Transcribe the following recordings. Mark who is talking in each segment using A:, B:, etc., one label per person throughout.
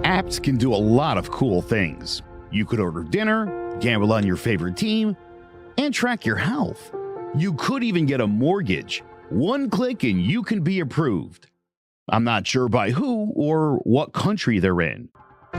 A: Apps can do a lot of cool things. You could order dinner, gamble on your favorite team, and track your health. You could even get a mortgage. One click and you can be approved. I'm not sure by who or what country they're in.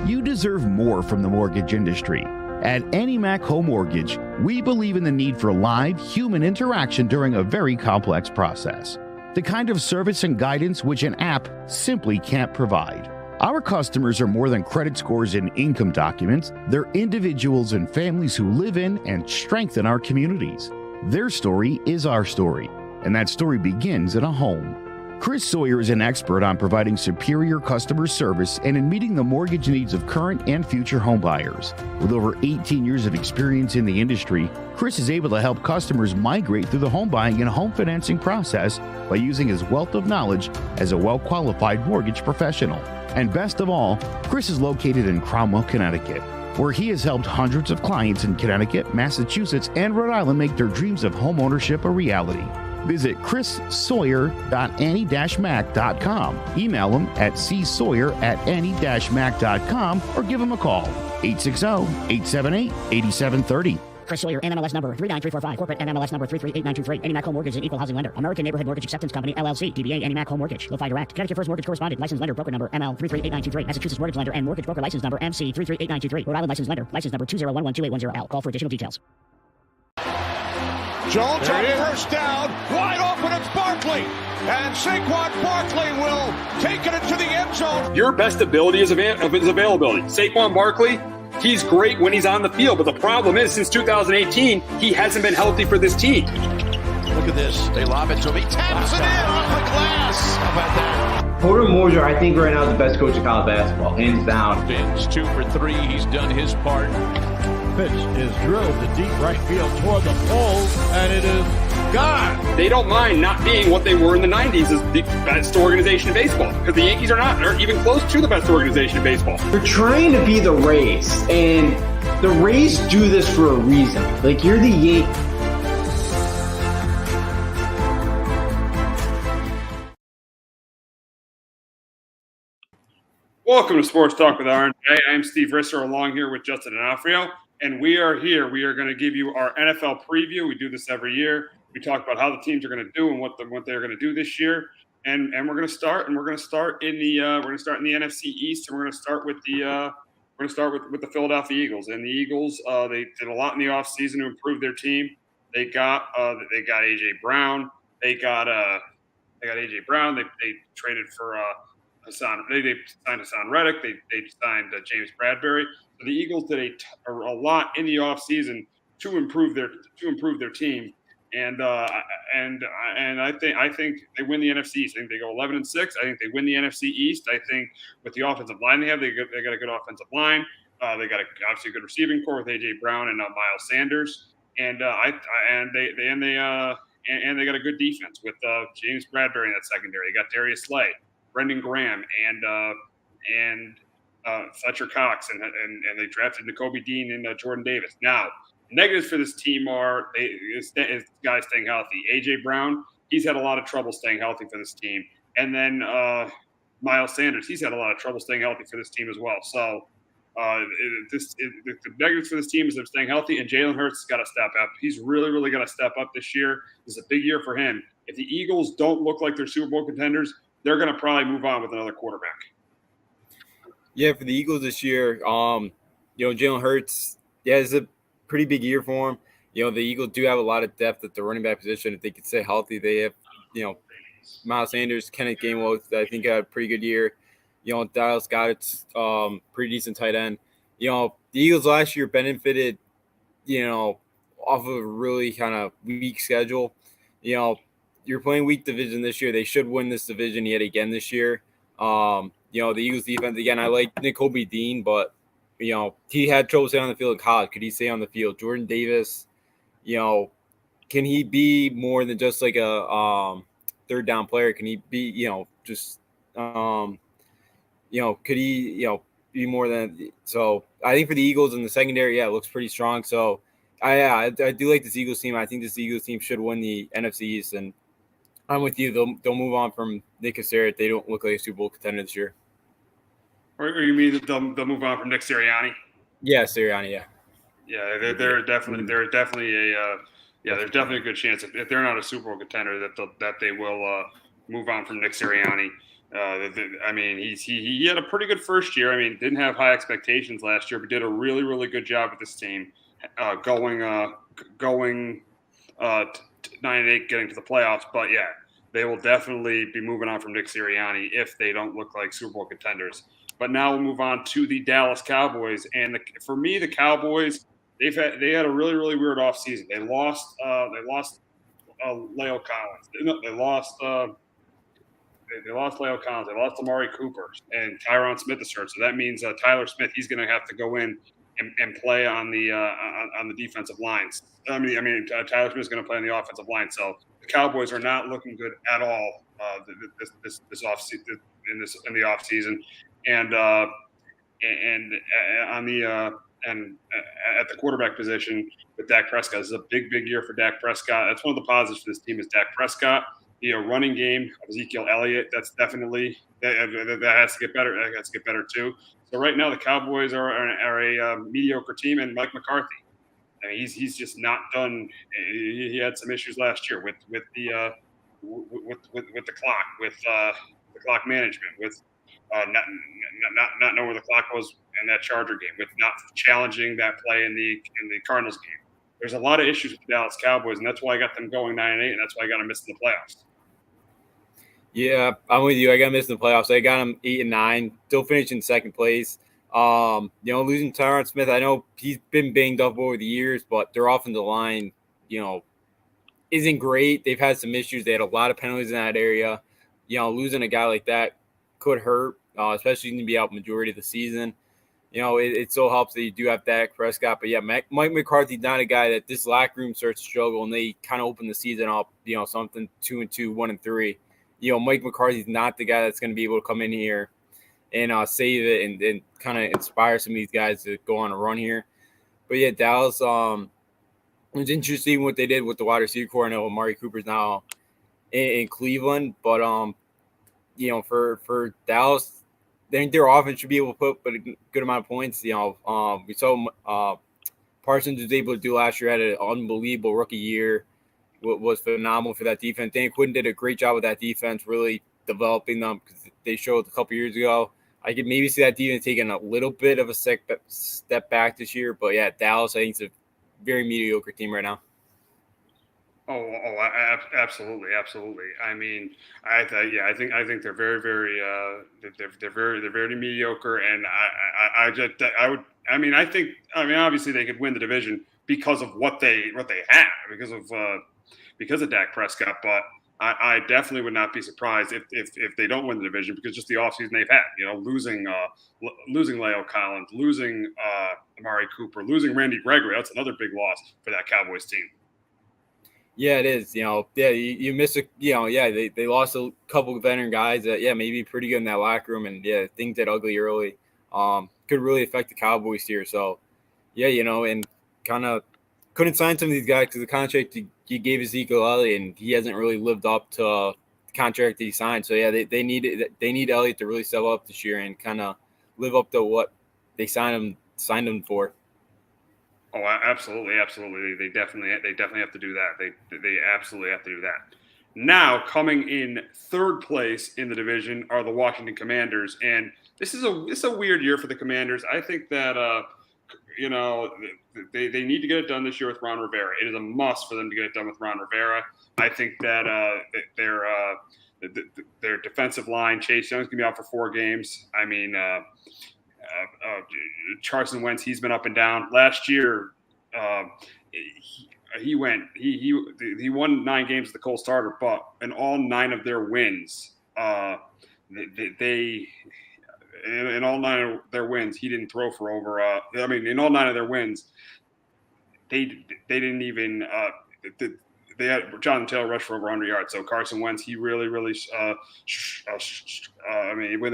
A: You deserve more from the mortgage industry. At AnyMac Home Mortgage, we believe in the need for live human interaction during a very complex process. The kind of service and guidance which an app simply can't provide. Our customers are more than credit scores and income documents. They're individuals and families who live in and strengthen our communities. Their story is our story, and that story begins in a home. Chris Sawyer is an expert on providing superior customer service and in meeting the mortgage needs of current and future homebuyers. With over 18 years of experience in the industry, Chris is able to help customers migrate through the home buying and home financing process by using his wealth of knowledge as a well-qualified mortgage professional. And best of all, Chris is located in Cromwell, Connecticut, where he has helped hundreds of clients in Connecticut, Massachusetts, and Rhode Island make their dreams of homeownership a reality. Visit chrissawyer.any-mac.com. Email him at csawyer@any-mac.com or give him a call, 860-878-8730.
B: Chris Sawyer, NMLS number 39345, corporate NMLS number 338923. AnyMac Home Mortgage is an equal housing lender. American Neighborhood Mortgage Acceptance Company, LLC. DBA AnyMac Home Mortgage. Lo-Fi Direct. Connecticut First Mortgage Correspondent. License lender. Broker number ML 338923. Massachusetts Mortgage Lender and Mortgage Broker License number MC 338923. Rhode Island License Lender. License number 2011210L. Call for additional details.
C: Jones on first down, wide open, it's Barkley, and Saquon Barkley will take it into the end zone.
D: Your best ability is availability. Saquon Barkley, he's great when he's on the field, but the problem is since 2018, he hasn't been healthy for this team.
C: Look at this, they lob it to him, he taps it in off the glass. How about that?
E: Porter Moser, I think right now is the best coach in college basketball, hands down.
C: Fins 2 for 3, he's done his part.
F: Pitch is drilled to deep right field toward the pole, and it is gone.
D: They don't mind not being what they were in the 90s as the best organization in baseball, because the Yankees aren't even close to the best organization in baseball.
E: You're trying to be the Rays, and the Rays do this for a reason. Like, you're the Yankees.
D: Welcome to Sports Talk with R&J. I'm Steve Risser, along here with Justin D'Onofrio, and we are here. We are going to give you our NFL preview. We do this every year. We talk about how the teams are going to do and what they're going to do this year, and we're going to start. And we're going to start in the NFC East, and we're going to start with the the Philadelphia Eagles. And the Eagles, they did a lot in the offseason to improve their team. They got AJ Brown. They got AJ Brown. They traded for Hassan. They signed Hassan Reddick. They signed James Bradbury. So the Eagles did a lot in the offseason to improve their team, and I think they win the NFC East. I think they go 11-6. I think they win the NFC East. I think with the offensive line they have, they got a good offensive line. They got obviously a good receiving core with AJ Brown and Miles Sanders, and they got a good defense with James Bradbury in that secondary. They got Darius Slay, Brendan Graham, and Fletcher Cox, and they drafted Nakobe Dean and Jordan Davis. Now, negatives for this team are is guys staying healthy. AJ Brown, he's had a lot of trouble staying healthy for this team, and then Miles Sanders, he's had a lot of trouble staying healthy for this team as well. So the negatives for this team is they're staying healthy, and Jalen Hurts has got to step up. He's really, really got to step up this year. This is a big year for him. If the Eagles don't look like they're Super Bowl contenders, they're going to probably move on with another quarterback.
G: Yeah, for the Eagles this year, Jalen Hurts, it's a pretty big year for him. The Eagles do have a lot of depth at the running back position. If they could stay healthy, they have, Miles Sanders, Kenneth Gainwell, I think had a pretty good year. Dallas Goedert's pretty decent tight end. The Eagles last year benefited, off of a really kind of weak schedule. You're playing weak division this year. They should win this division yet again this year. The Eagles defense, again, I like Nakobe Dean, but, he had trouble staying on the field in college. Could he stay on the field? Jordan Davis, can he be more than just like a third down player? Can he be, could he, be more than – so I think for the Eagles in the secondary, it looks pretty strong. So, I do like this Eagles team. I think this Eagles team should win the NFC East, and I'm with you. They'll move on from Nick Cassera if they don't look like a Super Bowl contender this year.
D: Or you mean that they'll move on from Nick Sirianni?
G: Yeah, Sirianni. Yeah.
D: Yeah, there's definitely a good chance if they're not a Super Bowl contender that they will move on from Nick Sirianni. I mean, he had a pretty good first year. I mean, didn't have high expectations last year, but did a really, really good job with this team, going 9-8, getting to the playoffs. But yeah, they will definitely be moving on from Nick Sirianni if they don't look like Super Bowl contenders. But now we'll move on to the Dallas Cowboys, and for me, the Cowboys, they had a really, really weird offseason. They lost Leo Collins. They lost Leo Collins. They lost Amari Cooper and Tyron Smith is hurt. So that means Tyler Smith, he's going to have to go in and play on the defensive lines. Tyler Smith is going to play on the offensive line. So the Cowboys are not looking good at all this offseason in the offseason, and at the quarterback position with Dak Prescott. This is a big year for Dak Prescott. That's one of the positives for this team is Dak Prescott. Running game of Ezekiel Elliott. That's definitely that has to get better. That has to get better too. So right now the Cowboys are a mediocre team, and Mike McCarthy. I mean, he's just not done. He had some issues last year with the clock, with the clock management, with not knowing where the clock was in that Charger game, with not challenging that play in the Cardinals game. There's a lot of issues with the Dallas Cowboys, and that's why I got them going 9-8, and that's why I got them missing the playoffs.
G: Yeah, I'm with you. I got them missing the playoffs. I got them 8-9, still finishing second place. Losing Tyron Smith, I know he's been banged up over the years, but their offensive line, isn't great. They've had some issues. They had a lot of penalties in that area. Losing a guy like that could hurt, especially going to be out majority of the season. It so helps that you do have Dak Prescott. But, yeah, Mike McCarthy's not a guy that this locker room starts to struggle, and they kind of open the season up, something 2-2, 1-3. Mike McCarthy's not the guy that's going to be able to come in here and save it and kind of inspire some of these guys to go on a run here. But, yeah, Dallas, it's interesting what they did with the wide receiver core. I know Amari Cooper's now in Cleveland. But, for Dallas, their offense should be able to put a good amount of points. We saw Parsons was able to do last year, had an unbelievable rookie year, was phenomenal for that defense. Dan Quinn did a great job with that defense, really developing them because they showed a couple years ago. I could maybe see that defense taking a little bit of a step back this year. But, yeah, Dallas, I think, is a very mediocre team right now.
D: Absolutely. I mean, I think they're very, very, they're very mediocre, and obviously they could win the division because of what they have, because of Dak Prescott, but I definitely would not be surprised if they don't win the division because just the offseason they've had, losing Leo Collins, losing Amari Cooper, losing Randy Gregory. That's another big loss for that Cowboys team.
G: Yeah, it is. You miss they lost a couple of veteran guys that, maybe pretty good in that locker room, and things get ugly early. Could really affect the Cowboys here. So, and kind of couldn't sign some of these guys because the contract he gave Ezekiel Elliott, and he hasn't really lived up to the contract that he signed. So, they need Elliott to really step up this year and kind of live up to what they signed him for.
D: Oh, absolutely. They definitely have to do that. They absolutely have to do that. Now, coming in third place in the division are the Washington Commanders, and this is a weird year for the Commanders. I think that they need to get it done this year with Ron Rivera. It is a must for them to get it done with Ron Rivera. I think that their defensive line, Chase Young's gonna be out for 4 games. I mean. Carson Wentz, he's been up and down. Last year, he won 9 games as the Colts starter, but in all 9 of their wins, in all 9 of their wins, he didn't throw for over. In all 9 of their wins, they didn't even. They had Jonathan Taylor rush for over 100 yards. So Carson Wentz, he really, when they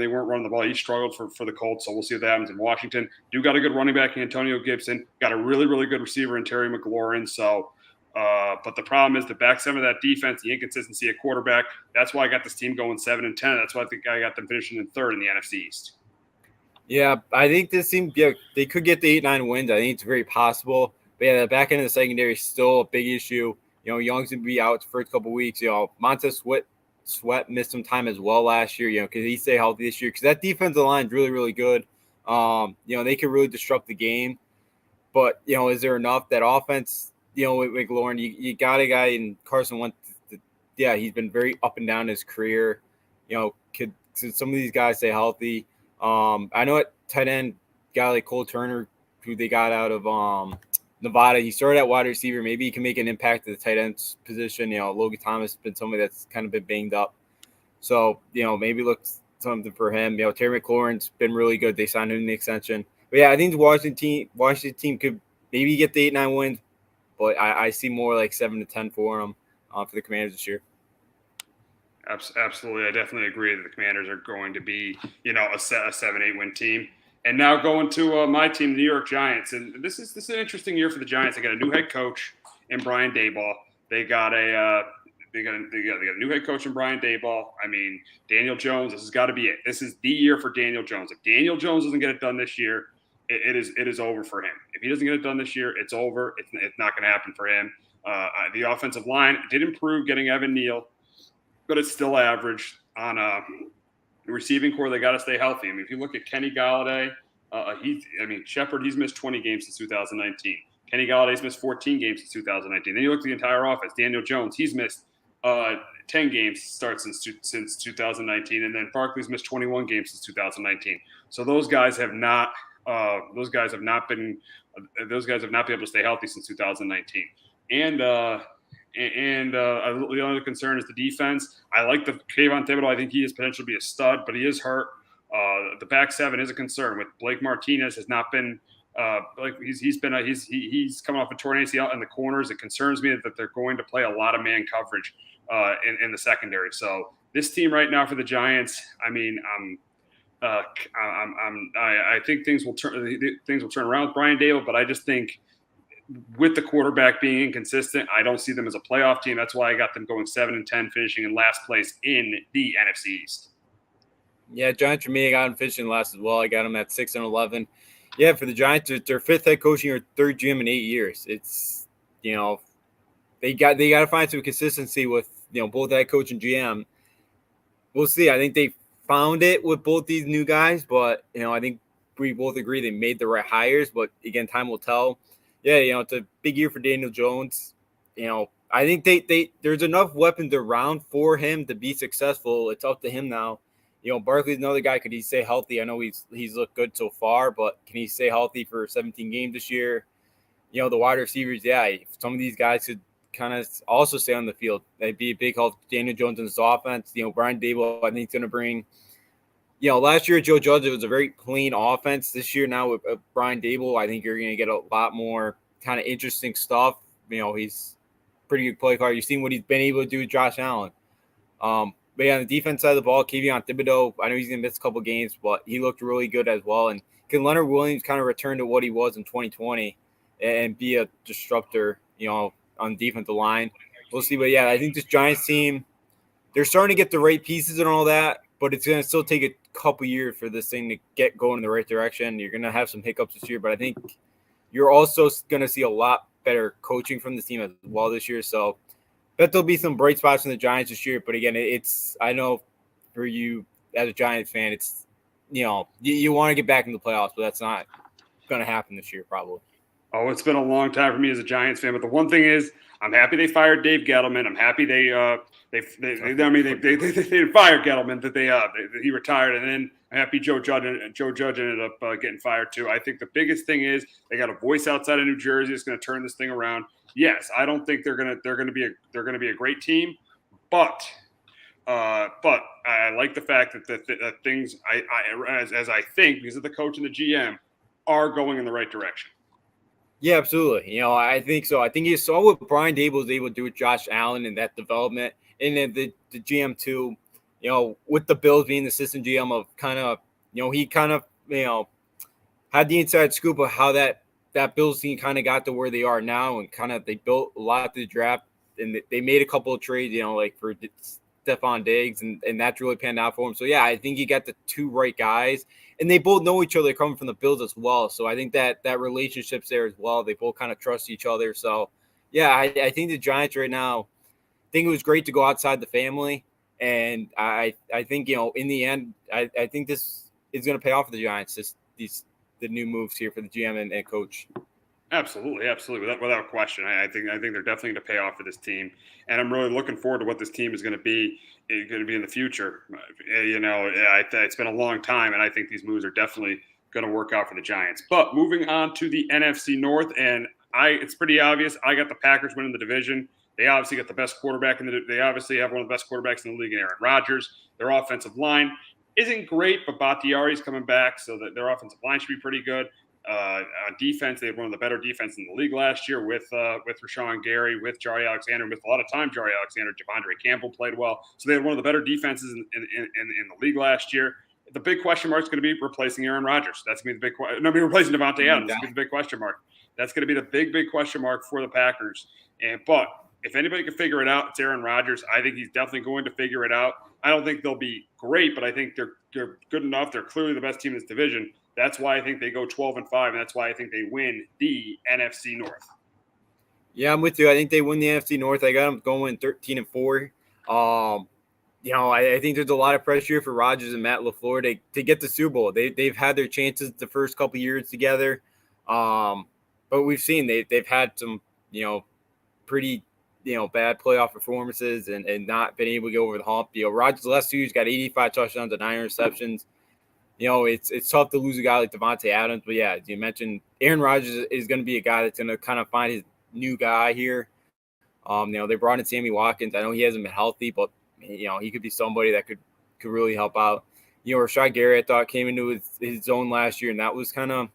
D: weren't running the ball, he struggled for the Colts. So we'll see what that happens in Washington. Do got a good running back in Antonio Gibson. Got a really, really good receiver in Terry McLaurin. So, but the problem is the back 7 of that defense, the inconsistency at quarterback. That's why I got this team going 7-10. That's why I think I got them finishing in 3rd in the NFC East.
G: Yeah, I think this team, they could get the 8-9 wins. I think it's very possible. But yeah, the back end of the secondary is still a big issue. Young's going to be out the first couple weeks. Montez Sweat missed some time as well last year, because he stay healthy this year. Because that defensive line is really, really good. They could really disrupt the game. But, is there enough? That offense, with McLaurin, you got a guy in Carson Wentz. He's been very up and down his career. Could some of these guys stay healthy? I know at tight end, guy like Cole Turner, who they got out of Nevada, he started at wide receiver. Maybe he can make an impact at the tight end position. Logan Thomas has been somebody that's kind of been banged up. So, maybe look something for him. Terry McLaurin's been really good. They signed him in the extension. But, yeah, I think the Washington team could maybe get the 8-9 wins, but I see more like 7-10 for them for the Commanders this year.
D: Absolutely. I definitely agree that the Commanders are going to be, a 7-8 win team. And now going to my team, the New York Giants. And this is an interesting year for the Giants. They got a new head coach in Brian Daboll. They got a new head coach in Brian Daboll. I mean, Daniel Jones, this has got to be it. This is the year for Daniel Jones. If Daniel Jones doesn't get it done this year, it is over for him. If he doesn't get it done this year, it's over. It's not going to happen for him. The offensive line did improve getting Evan Neal, but it's still average on the receiving core. They got to stay healthy. I mean, if you look at Kenny Galladay, Shepard, he's missed 20 games since 2019. Kenny Galladay's missed 14 games since 2019. Then you look at the entire offense. Daniel Jones, he's missed 10 games since 2019, and then Barkley's missed 21 games since 2019. So those guys have not been able to stay healthy since 2019. And the only concern is the defense. I like the Kayvon Thibodeau. I think he has potential to be a stud, but he is hurt. The back seven is a concern. With Blake Martinez has not been he's coming off a torn ACL in the corners. It concerns me that they're going to play a lot of man coverage in the secondary. So this team right now for the Giants, I mean, I think things will turn around with Brian Daboll, but I just think with the quarterback being inconsistent, I don't see them as a playoff team. That's why I got them going 7-10, finishing in last place in the NFC East.
G: Yeah, Giants for me, I got them finishing last as well. I got them at 6-11. Yeah, for the Giants, their fifth head coaching or third GM in 8 years. It's they got to find some consistency with both head coach and GM. We'll see. I think they found it with both these new guys, but I think we both agree they made the right hires. But again, time will tell. Yeah, it's a big year for Daniel Jones. I think they there's enough weapons around for him to be successful. It's up to him now. Barkley's another guy. Could he stay healthy? I know he's looked good so far, but can he stay healthy for 17 games this year? The wide receivers, some of these guys could kind of also stay on the field. That'd be a big help to Daniel Jones in his offense. Brian Daboll, I think, is going to bring last year, Joe Judge, it was a very clean offense. This year, now with Brian Daboll, I think you're going to get a lot more kind of interesting stuff. He's pretty good play caller. You've seen what he's been able to do with Josh Allen. But yeah, on the defense side of the ball, Kayvon Thibodeau, I know he's going to miss a couple games, but he looked really good as well. And can Leonard Williams kind of return to what he was in 2020 and be a disruptor, on the defensive line? We'll see. But yeah, I think this Giants team, they're starting to get the right pieces and all that, but it's going to still take a couple years for this thing to get going in the right direction. You're going to have some hiccups this year, but I think you're also going to see a lot better coaching from this team as well this year. So bet there'll be some bright spots in the Giants this year. But again, I know for you as a Giants fan, it's, you want to get back in the playoffs, but that's not going to happen this year probably.
D: Oh, it's been a long time for me as a Giants fan. But the one thing is, I'm happy they fired Dave Gettleman. I'm happy they fired Gettleman, that he retired, and then I'm happy Joe Judge ended up getting fired too. I think the biggest thing is they got a voice outside of New Jersey that's going to turn this thing around. Yes, I don't think they're going to be a great team, but I like the fact that things as I think, because of the coach and the GM, are going in the right direction.
G: Yeah, absolutely. I think so. I think you saw what Brian Daboll was able to do with Josh Allen and that development, and then the GM too. With the Bills being the assistant GM of kind of, he kind of, had the inside scoop of how that Bills team kind of got to where they are now, and kind of they built a lot to the draft, and they made a couple of trades, like for Stephon Diggs, and that's really panned out for him. So, yeah, I think you got the two right guys, and they both know each other coming from the Bills as well. So I think that relationship's there as well. They both kind of trust each other. So, yeah, I think the Giants right now, I think it was great to go outside the family. And I think, in the end, I think this is going to pay off for the Giants, the new moves here for the GM and coach.
D: Absolutely, without question. I think they're definitely going to pay off for this team, and I'm really looking forward to what this team is going to be in the future. It's been a long time, and I think these moves are definitely going to work out for the Giants. But moving on to the NFC North, and it's pretty obvious. I got the Packers winning the division. They obviously got the best quarterback they obviously have one of the best quarterbacks in the league in Aaron Rodgers. Their offensive line isn't great, but Bakhtiari's coming back, so that their offensive line should be pretty good. On defense, they had one of the better defenses in the league last year with Rashawn Gary, with Jari Alexander, with a lot of time Jari Alexander. Javondre Campbell played well. So they had one of the better defenses in the league last year. The big question mark is going to be replacing Aaron Rodgers. That's going to be the big question. No, replacing Devontae Adams. That's going to be the big question mark. That's going to be the big question mark for the Packers. But if anybody can figure it out, it's Aaron Rodgers. I think he's definitely going to figure it out. I don't think they'll be great, but I think they're good enough. They're clearly the best team in this division. That's why I think they go 12-5, and that's why I think they win the NFC North.
G: Yeah, I'm with you. I think they win the NFC North. I got them going 13-4. I think there's a lot of pressure for Rodgers and Matt LaFleur to get the Super Bowl. They've had their chances the first couple years together, but we've seen they've had some pretty bad playoff performances and not been able to get over the hump. Rodgers the last 2 years got 85 touchdowns and 9 interceptions. It's tough to lose a guy like Devontae Adams, but yeah, as you mentioned, Aaron Rodgers is going to be a guy that's going to kind of find his new guy here. They brought in Sammy Watkins. I know he hasn't been healthy, but he could be somebody that could really help out. Rashawn Gary, I thought, came into his zone last year, and that was kind of,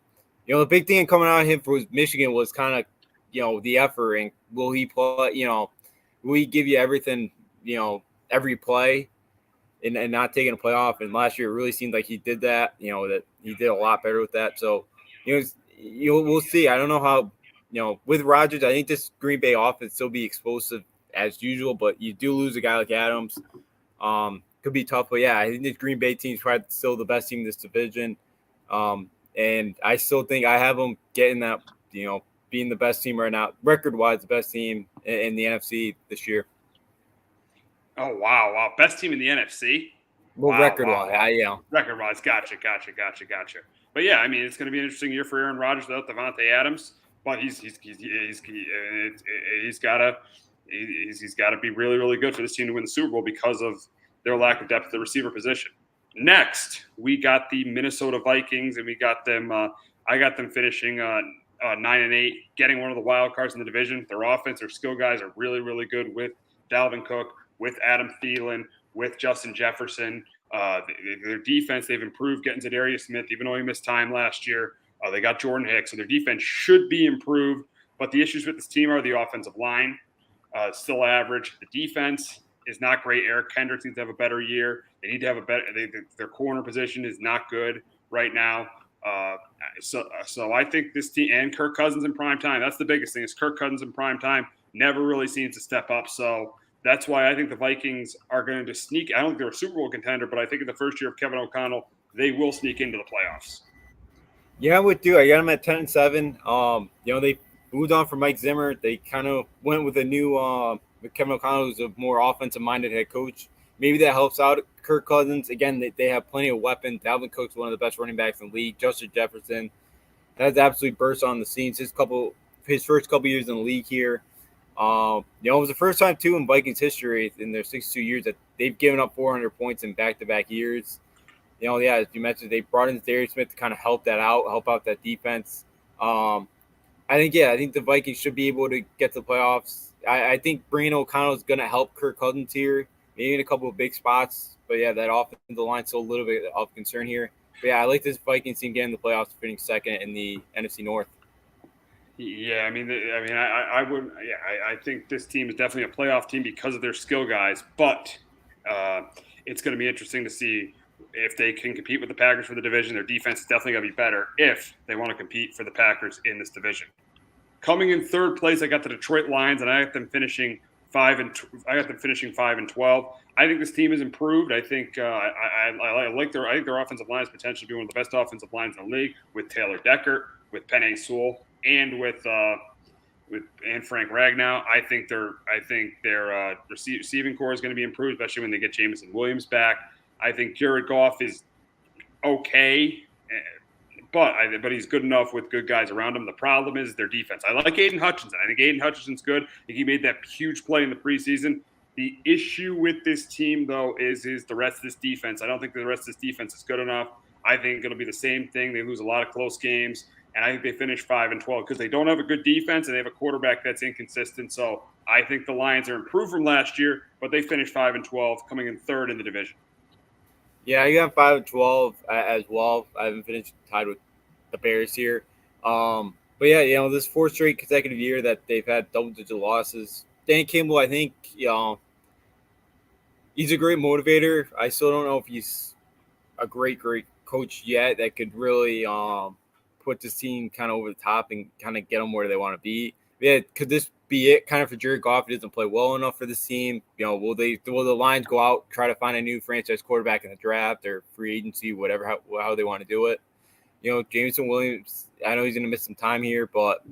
G: the big thing coming out of him for Michigan was kind of, the effort, and will he play, will he give you everything, every play? And not taking a playoff. And last year, it really seemed like he did that, that he did a lot better with that. So, we'll see. I don't know how, with Rodgers, I think this Green Bay offense still be explosive as usual, but you do lose a guy like Adams. Could be tough. But, yeah, I think this Green Bay team is probably still the best team in this division. And I still think I have them getting that, being the best team right now, record-wise, the best team in the NFC this year.
D: Oh, wow. Best team in the NFC?
G: Well, record-wise, yeah.
D: Record-wise, gotcha. But, yeah, I mean, it's going to be an interesting year for Aaron Rodgers without Devontae Adams, but he's got to be really, really good for this team to win the Super Bowl because of their lack of depth at the receiver position. Next, we got the Minnesota Vikings, and we got them I got them finishing 9-8, getting one of the wild cards in the division. Their offense, their skill guys are really, really good with Dalvin Cook, with Adam Thielen, with Justin Jefferson. Their defense, they've improved getting Zadarius Smith, even though he missed time last year. They got Jordan Hicks, so their defense should be improved. But the issues with this team are the offensive line, still average. The defense is not great. Eric Kendricks needs to have a better year. They need to have a better their corner position is not good right now. So I think this team, and Kirk Cousins in prime time, that's the biggest thing, is Kirk Cousins in prime time never really seems to step up. So that's why I think the Vikings are going to sneak. I don't think they're a Super Bowl contender, but I think in the first year of Kevin O'Connell, they will sneak into the playoffs.
G: Yeah, I would do. I got them at 10-7. They moved on from Mike Zimmer. They kind of went with a new with Kevin O'Connell, who's a more offensive-minded head coach. Maybe that helps out Kirk Cousins. Again, they have plenty of weapons. Dalvin Cook's one of the best running backs in the league. Justin Jefferson has absolutely burst on the scenes. His first couple years in the league here. It was the first time, too, in Vikings history in their 62 years that they've given up 400 points in back-to-back years. As you mentioned, they brought in Darius Smith to kind of help out that defense. I think the Vikings should be able to get to the playoffs. I think bringing O'Connell is going to help Kirk Cousins here, maybe in a couple of big spots. But, that offensive line's still a little bit of concern here. But, I like this Vikings team getting the playoffs, finishing second in the NFC North.
D: Yeah, I think this team is definitely a playoff team because of their skill guys, but it's going to be interesting to see if they can compete with the Packers for the division. Their defense is definitely going to be better if they want to compete for the Packers in this division. Coming in third place, I got the Detroit Lions, and I have them finishing I got them finishing 5-12. I think this team has improved. I think I like their offensive line is potentially be one of the best offensive lines in the league with Taylor Decker, with Penei Sewell, and with Frank Ragnow. I think their receiving core is going to be improved, especially when they get Jameson Williams back. I think Jared Goff is okay, but he's good enough with good guys around him. The problem is their defense. I like Aiden Hutchinson. I think Aiden Hutchinson's good. I think he made that huge play in the preseason. The issue with this team, though, is the rest of this defense. I don't think the rest of this defense is good enough. I think it'll be the same thing. They lose a lot of close games, and I think they finish 5-12 because they don't have a good defense and they have a quarterback that's inconsistent. So I think the Lions are improved from last year, but they finished 5-12, coming in third in the division.
G: Yeah, I got 5-12 as well. I haven't finished tied with the Bears here. But yeah, this fourth straight consecutive year that they've had double-digit losses. Dan Campbell, I think, he's a great motivator. I still don't know if he's a great coach yet that could really put this team kind of over the top and kind of get them where they want to be. Yeah, could this be it kind of for Jared Goff? He doesn't play well enough for this team. Will the Lions go out, try to find a new franchise quarterback in the draft or free agency, whatever, how they want to do it? Jameson Williams, I know he's going to miss some time here, but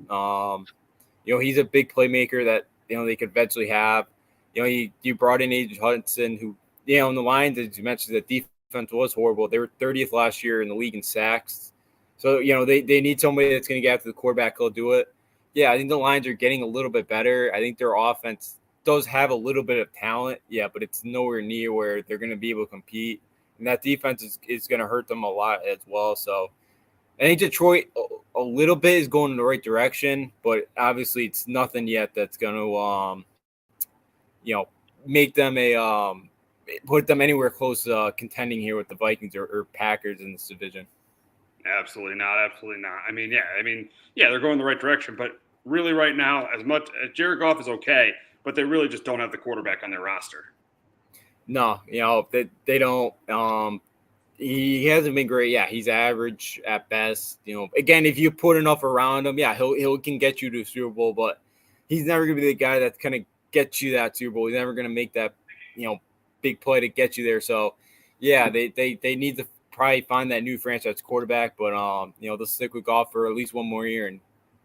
G: he's a big playmaker that they could eventually have. You brought in Aiden Hutchinson, who in the Lions, as you mentioned, the defense was horrible. They were 30th last year in the league in sacks. So they need somebody that's going to get after the quarterback. He'll do it. Yeah, I think the Lions are getting a little bit better. I think their offense does have a little bit of talent, but it's nowhere near where they're going to be able to compete. And that defense is going to hurt them a lot as well. So I think Detroit a little bit is going in the right direction, but obviously it's nothing yet that's going to, make them put them anywhere close to contending here with the Vikings or Packers in this division.
D: Absolutely not. Absolutely not. They're going the right direction, but really right now, as much as Jared Goff is okay, but they really just don't have the quarterback on their roster.
G: No, they don't. He hasn't been great. Yeah, he's average at best. Again, if you put enough around him, he can get you to a Super Bowl, but he's never going to be the guy that's going to get you that Super Bowl. He's never going to make that, big play to get you there. So, yeah, they need to probably find that new franchise quarterback, but they'll stick with Goff for at least one more year, and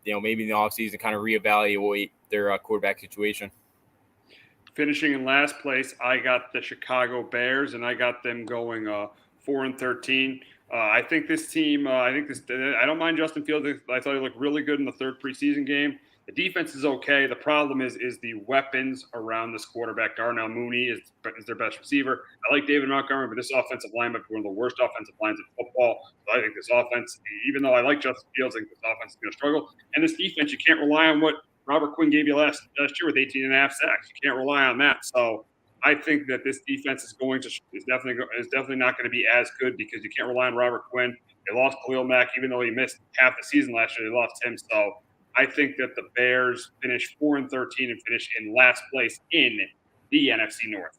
G: maybe in the offseason kind of reevaluate their quarterback situation.
D: Finishing in last place, I got the Chicago Bears, and I got them going 4-13. I think this team. I don't mind Justin Fields. I thought he looked really good in the third preseason game. The defense is okay. The problem is the weapons around this quarterback. Darnell Mooney is their best receiver. I like David Montgomery, but this offensive line might be one of the worst offensive lines in football. So I think this offense, even though I like Justin Fields, I think this offense is going to struggle. And this defense, you can't rely on what Robert Quinn gave you last year with 18.5 sacks. You can't rely on that. So I think that this defense is definitely not going to be as good because you can't rely on Robert Quinn. They lost Khalil Mack, even though he missed half the season last year. They lost him. So I think that the Bears finish 4-13 and finish in last place in the NFC North.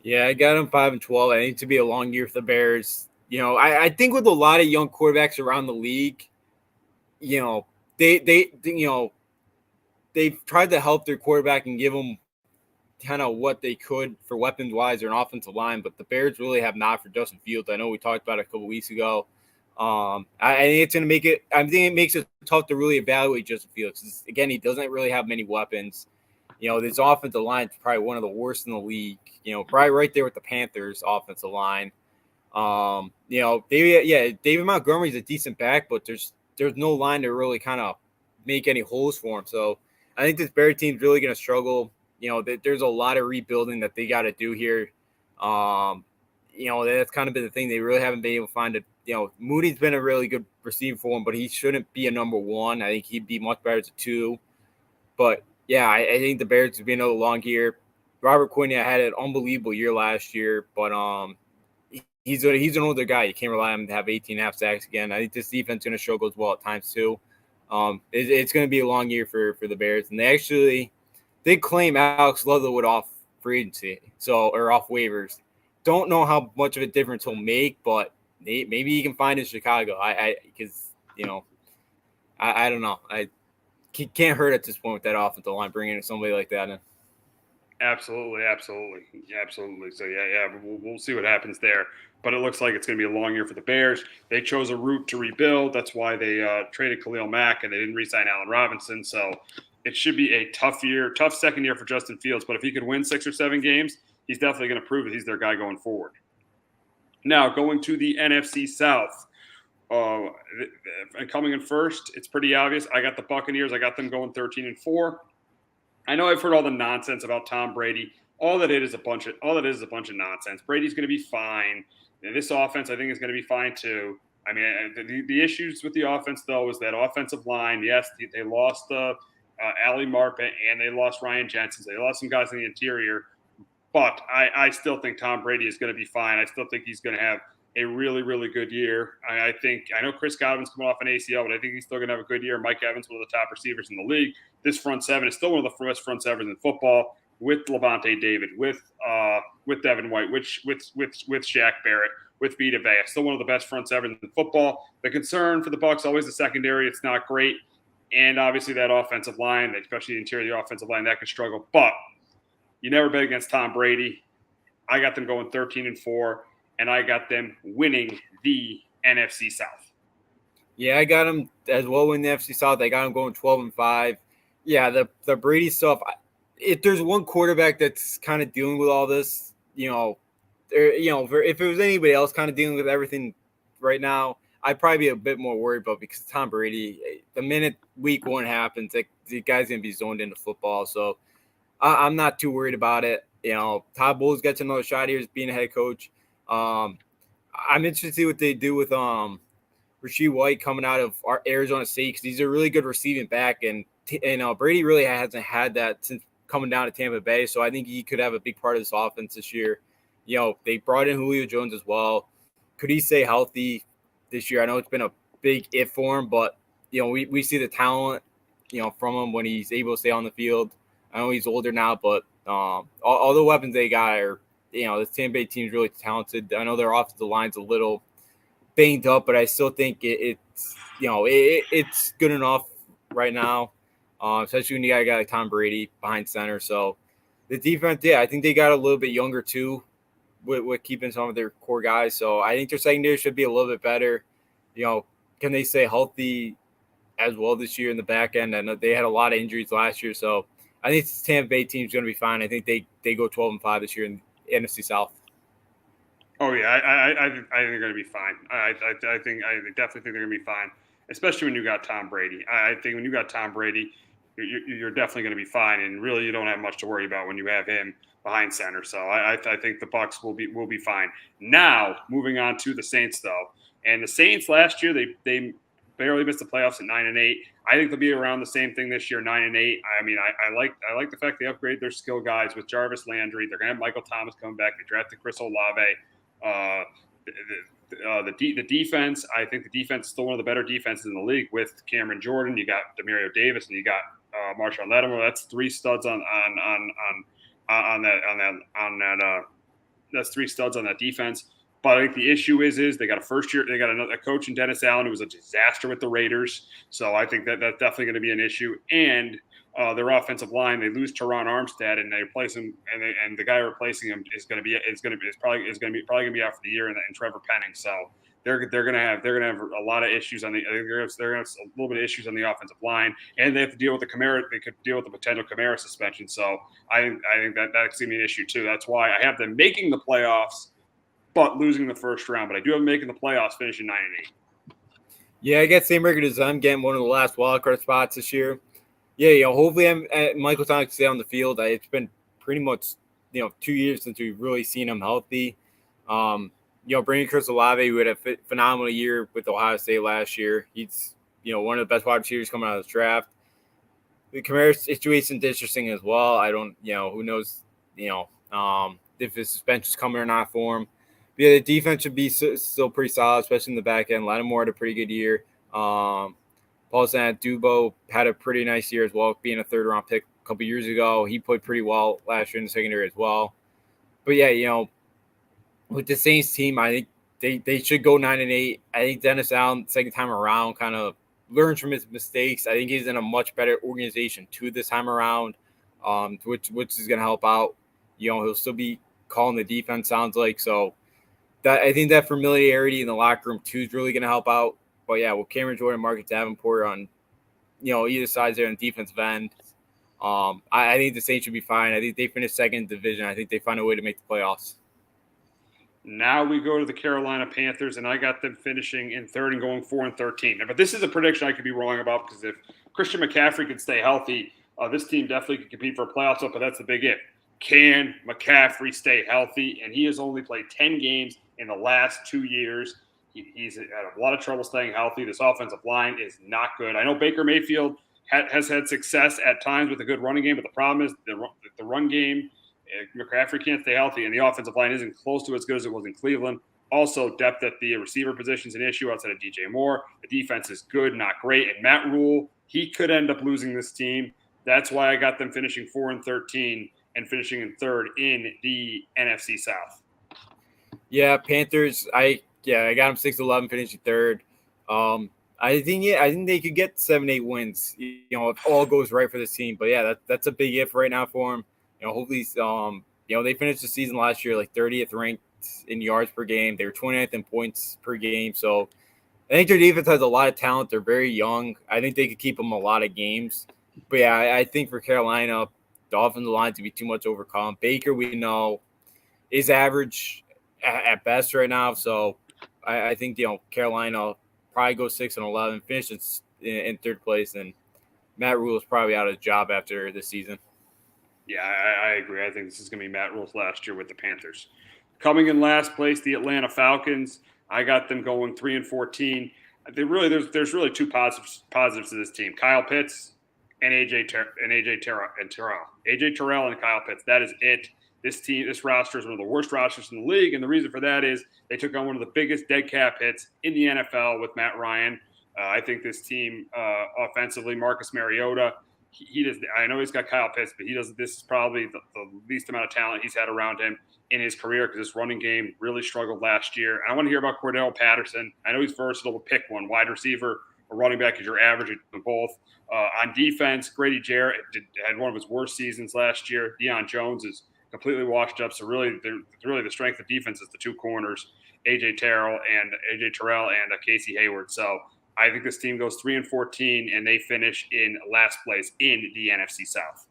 G: Yeah, I got them 5-12. I think it to be a long year for the Bears. I think with a lot of young quarterbacks around the league, they've tried to help their quarterback and give them kind of what they could for weapons wise or an offensive line, but the Bears really have not for Justin Fields. I know we talked about it a couple weeks ago. I think it's going to make it. I think it makes it tough to really evaluate Justin Fields. Again, he doesn't really have many weapons. This offensive line is probably one of the worst in the league. Probably right there with the Panthers' offensive line. David Montgomery's a decent back, but there's no line to really kind of make any holes for him. So I think this Bears team's really going to struggle. There's a lot of rebuilding that they got to do here. That's kind of been the thing. They really haven't been able to find it. Moody's been a really good receiver for him, but he shouldn't be a number one. I think he'd be much better as a 2. But, yeah, I think the Bears have been a long year. Robert Quinn had an unbelievable year last year, but he's an older guy. You can't rely on him to have 18.5 sacks again. I think this defense is going to struggle as well at times too. It's going to be a long year for the Bears. And they claim Alex Leatherwood off free agency, or off waivers. Don't know how much of a difference he'll make, but maybe he can find in Chicago. I don't know. He can't hurt at this point with that offensive line, bringing somebody like that in.
D: Absolutely. So we'll see what happens there. But it looks like it's going to be a long year for the Bears. They chose a route to rebuild. That's why they traded Khalil Mack and they didn't re-sign Allen Robinson. So it should be a tough year, tough second year for Justin Fields. But if he could win 6 or 7 games, he's definitely going to prove that he's their guy going forward. Now going to the NFC South. Coming in first, it's pretty obvious. I got the Buccaneers. I got them going 13-4. I know I've heard all the nonsense about Tom Brady. All that is a bunch of nonsense. Brady's going to be fine. And this offense, I think, is going to be fine too. I mean, the issues with the offense though is that offensive line. Yes, they lost Ali Marpet and they lost Ryan Jensen. So they lost some guys in the interior, but I still think Tom Brady is going to be fine. I still think he's going to have a really, really good year. I know Chris Godwin's coming off an ACL, but I think he's still going to have a good year. Mike Evans, one of the top receivers in the league. This front seven is still one of the best front sevens in football, with Levante David, with Devin White, with Shaq Barrett, with Vita Vea. Still one of the best front sevens in football. The concern for the Bucs always the secondary. It's not great, and obviously that offensive line, especially the interior of the offensive line, that could struggle. But you never bet against Tom Brady. I got them going 13-4. And I got them winning the NFC South.
G: Yeah, I got them as well in the NFC South. I got them going 12-5. Yeah, the Brady stuff. If there's one quarterback that's kind of dealing with all this, if it was anybody else kind of dealing with everything right now, I'd probably be a bit more worried about, because Tom Brady, the minute week 1 happens, the guy's gonna be zoned into football. So I'm not too worried about it. Todd Bowles gets another shot here as being a head coach. I'm interested to see what they do with Rasheed White coming out of Arizona State, because he's a really good receiving back, and Brady really hasn't had that since coming down to Tampa Bay. So I think he could have a big part of this offense this year. They brought in Julio Jones as well. Could he stay healthy this year? I know it's been a big if for him, but we see the talent from him when he's able to stay on the field. I know he's older now, but all the weapons they got are. The Tampa Bay team is really talented. I know their offensive line's a little banged up, but I still think it's good enough right now, especially when you got a guy like Tom Brady behind center. So the defense, I think they got a little bit younger too with keeping some of their core guys. So I think their secondary should be a little bit better. Can they stay healthy as well this year in the back end? I know they had a lot of injuries last year, so I think the Tampa Bay team is going to be fine. I think they go 12-5 this year in NFC South.
D: Oh yeah, I think they're going to be fine. I definitely think they're going to be fine, especially when you got Tom Brady. I think when you got Tom Brady, you're definitely going to be fine, and really you don't have much to worry about when you have him behind center. So I think the Bucs will be fine. Now moving on to the Saints though, and the Saints last year they barely missed the playoffs at 9-8. I think they'll be around the same thing this year, 9-8. I mean, I like the fact they upgrade their skill guys with Jarvis Landry. They're going to have Michael Thomas coming back. They drafted Chris Olave. The defense, I think the defense is still one of the better defenses in the league with Cameron Jordan. You got Demario Davis and you got Marshawn Lattimore. That's 3 studs on that. That's 3 studs on that defense. But I think the issue is they got a coach in Dennis Allen who was a disaster with the Raiders. So I think that's definitely going to be an issue. And their offensive line, they lose Teron Armstead and they replace him, and the guy replacing him is probably going to be out for the year, and Trevor Penning. So they're going to have a lot of issues they're going to have a little bit of issues on the offensive line, and they have to deal with the Kamara. They could deal with the potential Kamara suspension. So I think that's going to be an issue too. That's why I have them making the playoffs, but losing the first round. But I do have them making the playoffs, finishing 9-8.
G: Yeah, I got the same record as I'm getting one of the last wildcard spots this year. Yeah, hopefully Michael Thomas can stay on the field. It's been pretty much 2 years since we've really seen him healthy. Bringing Chris Olave, who had a phenomenal year with Ohio State last year. He's one of the best wide receivers coming out of this draft. The Kamara situation is interesting as well. I don't who knows if his suspension's coming or not for him. But yeah, the defense should be still pretty solid, especially in the back end. Lattimore had a pretty good year. Paul Dubo had a pretty nice year as well, being a 3rd-round pick a couple years ago. He played pretty well last year in the secondary as well. But yeah, with the Saints team, I think they should go 9-8. I think Dennis Allen, second time around, kind of learns from his mistakes. I think he's in a much better organization too this time around. which is going to help out. He'll still be calling the defense, sounds like. So that I think that familiarity in the locker room too is really going to help out. But yeah, with Cameron Jordan, Marcus Davenport on either side there on the defensive end, I think the Saints should be fine. I think they finished second in the division. I think they find a way to make the playoffs.
D: Now we go to the Carolina Panthers, and I got them finishing in third and going 4-13. But this is a prediction I could be wrong about, because if Christian McCaffrey could stay healthy, this team definitely could compete for a playoff spot, but that's the big if. Can McCaffrey stay healthy? And he has only played 10 games in the last 2 years. He's had a lot of trouble staying healthy. This offensive line is not good. I know Baker Mayfield has had success at times with a good running game, but the problem is the run game. McCaffrey can't stay healthy, and the offensive line isn't close to as good as it was in Cleveland. Also, depth at the receiver position is an issue outside of DJ Moore. The defense is good, not great. And Matt Rule, he could end up losing this team. That's why I got them finishing 4-13 and finishing in third in the NFC South.
G: Yeah, Panthers. I got them 6-11, finishing third. I think they could get 7-8 wins. If all goes right for this team. But yeah, that's a big if right now for them. Hopefully, they finished the season last year like 30th ranked in yards per game. They were 29th in points per game. So I think their defense has a lot of talent. They're very young. I think they could keep them a lot of games. But yeah, I think for Carolina, the offensive line to be too much overcome. Baker, we know, is average at best right now. So I think Carolina probably go 6-11, finish in third place, and Matt Rule is probably out of his job after this season.
D: Yeah, I agree. I think this is going to be Matt Rule's last year with the Panthers. Coming in last place, the Atlanta Falcons. I got them going 3-14. There's really two positives to this team: Kyle Pitts and AJ Terrell. AJ Terrell and Kyle Pitts. That is it. This roster is one of the worst rosters in the league, and the reason for that is they took on one of the biggest dead cap hits in the NFL with Matt Ryan. I think this team offensively, Marcus Mariota. He does. I know he's got Kyle Pitts, but he does. This is probably the least amount of talent he's had around him in his career, because his running game really struggled last year. And I want to hear about Cordell Patterson. I know he's versatile, but pick one: wide receiver or running back, is your average of both. On defense, Grady Jarrett had one of his worst seasons last year. Deion Jones is completely washed up. So really the strength of defense is the two corners, AJ Terrell and Casey Hayward. So I think this team goes 3-14, and they finish in last place in the NFC South.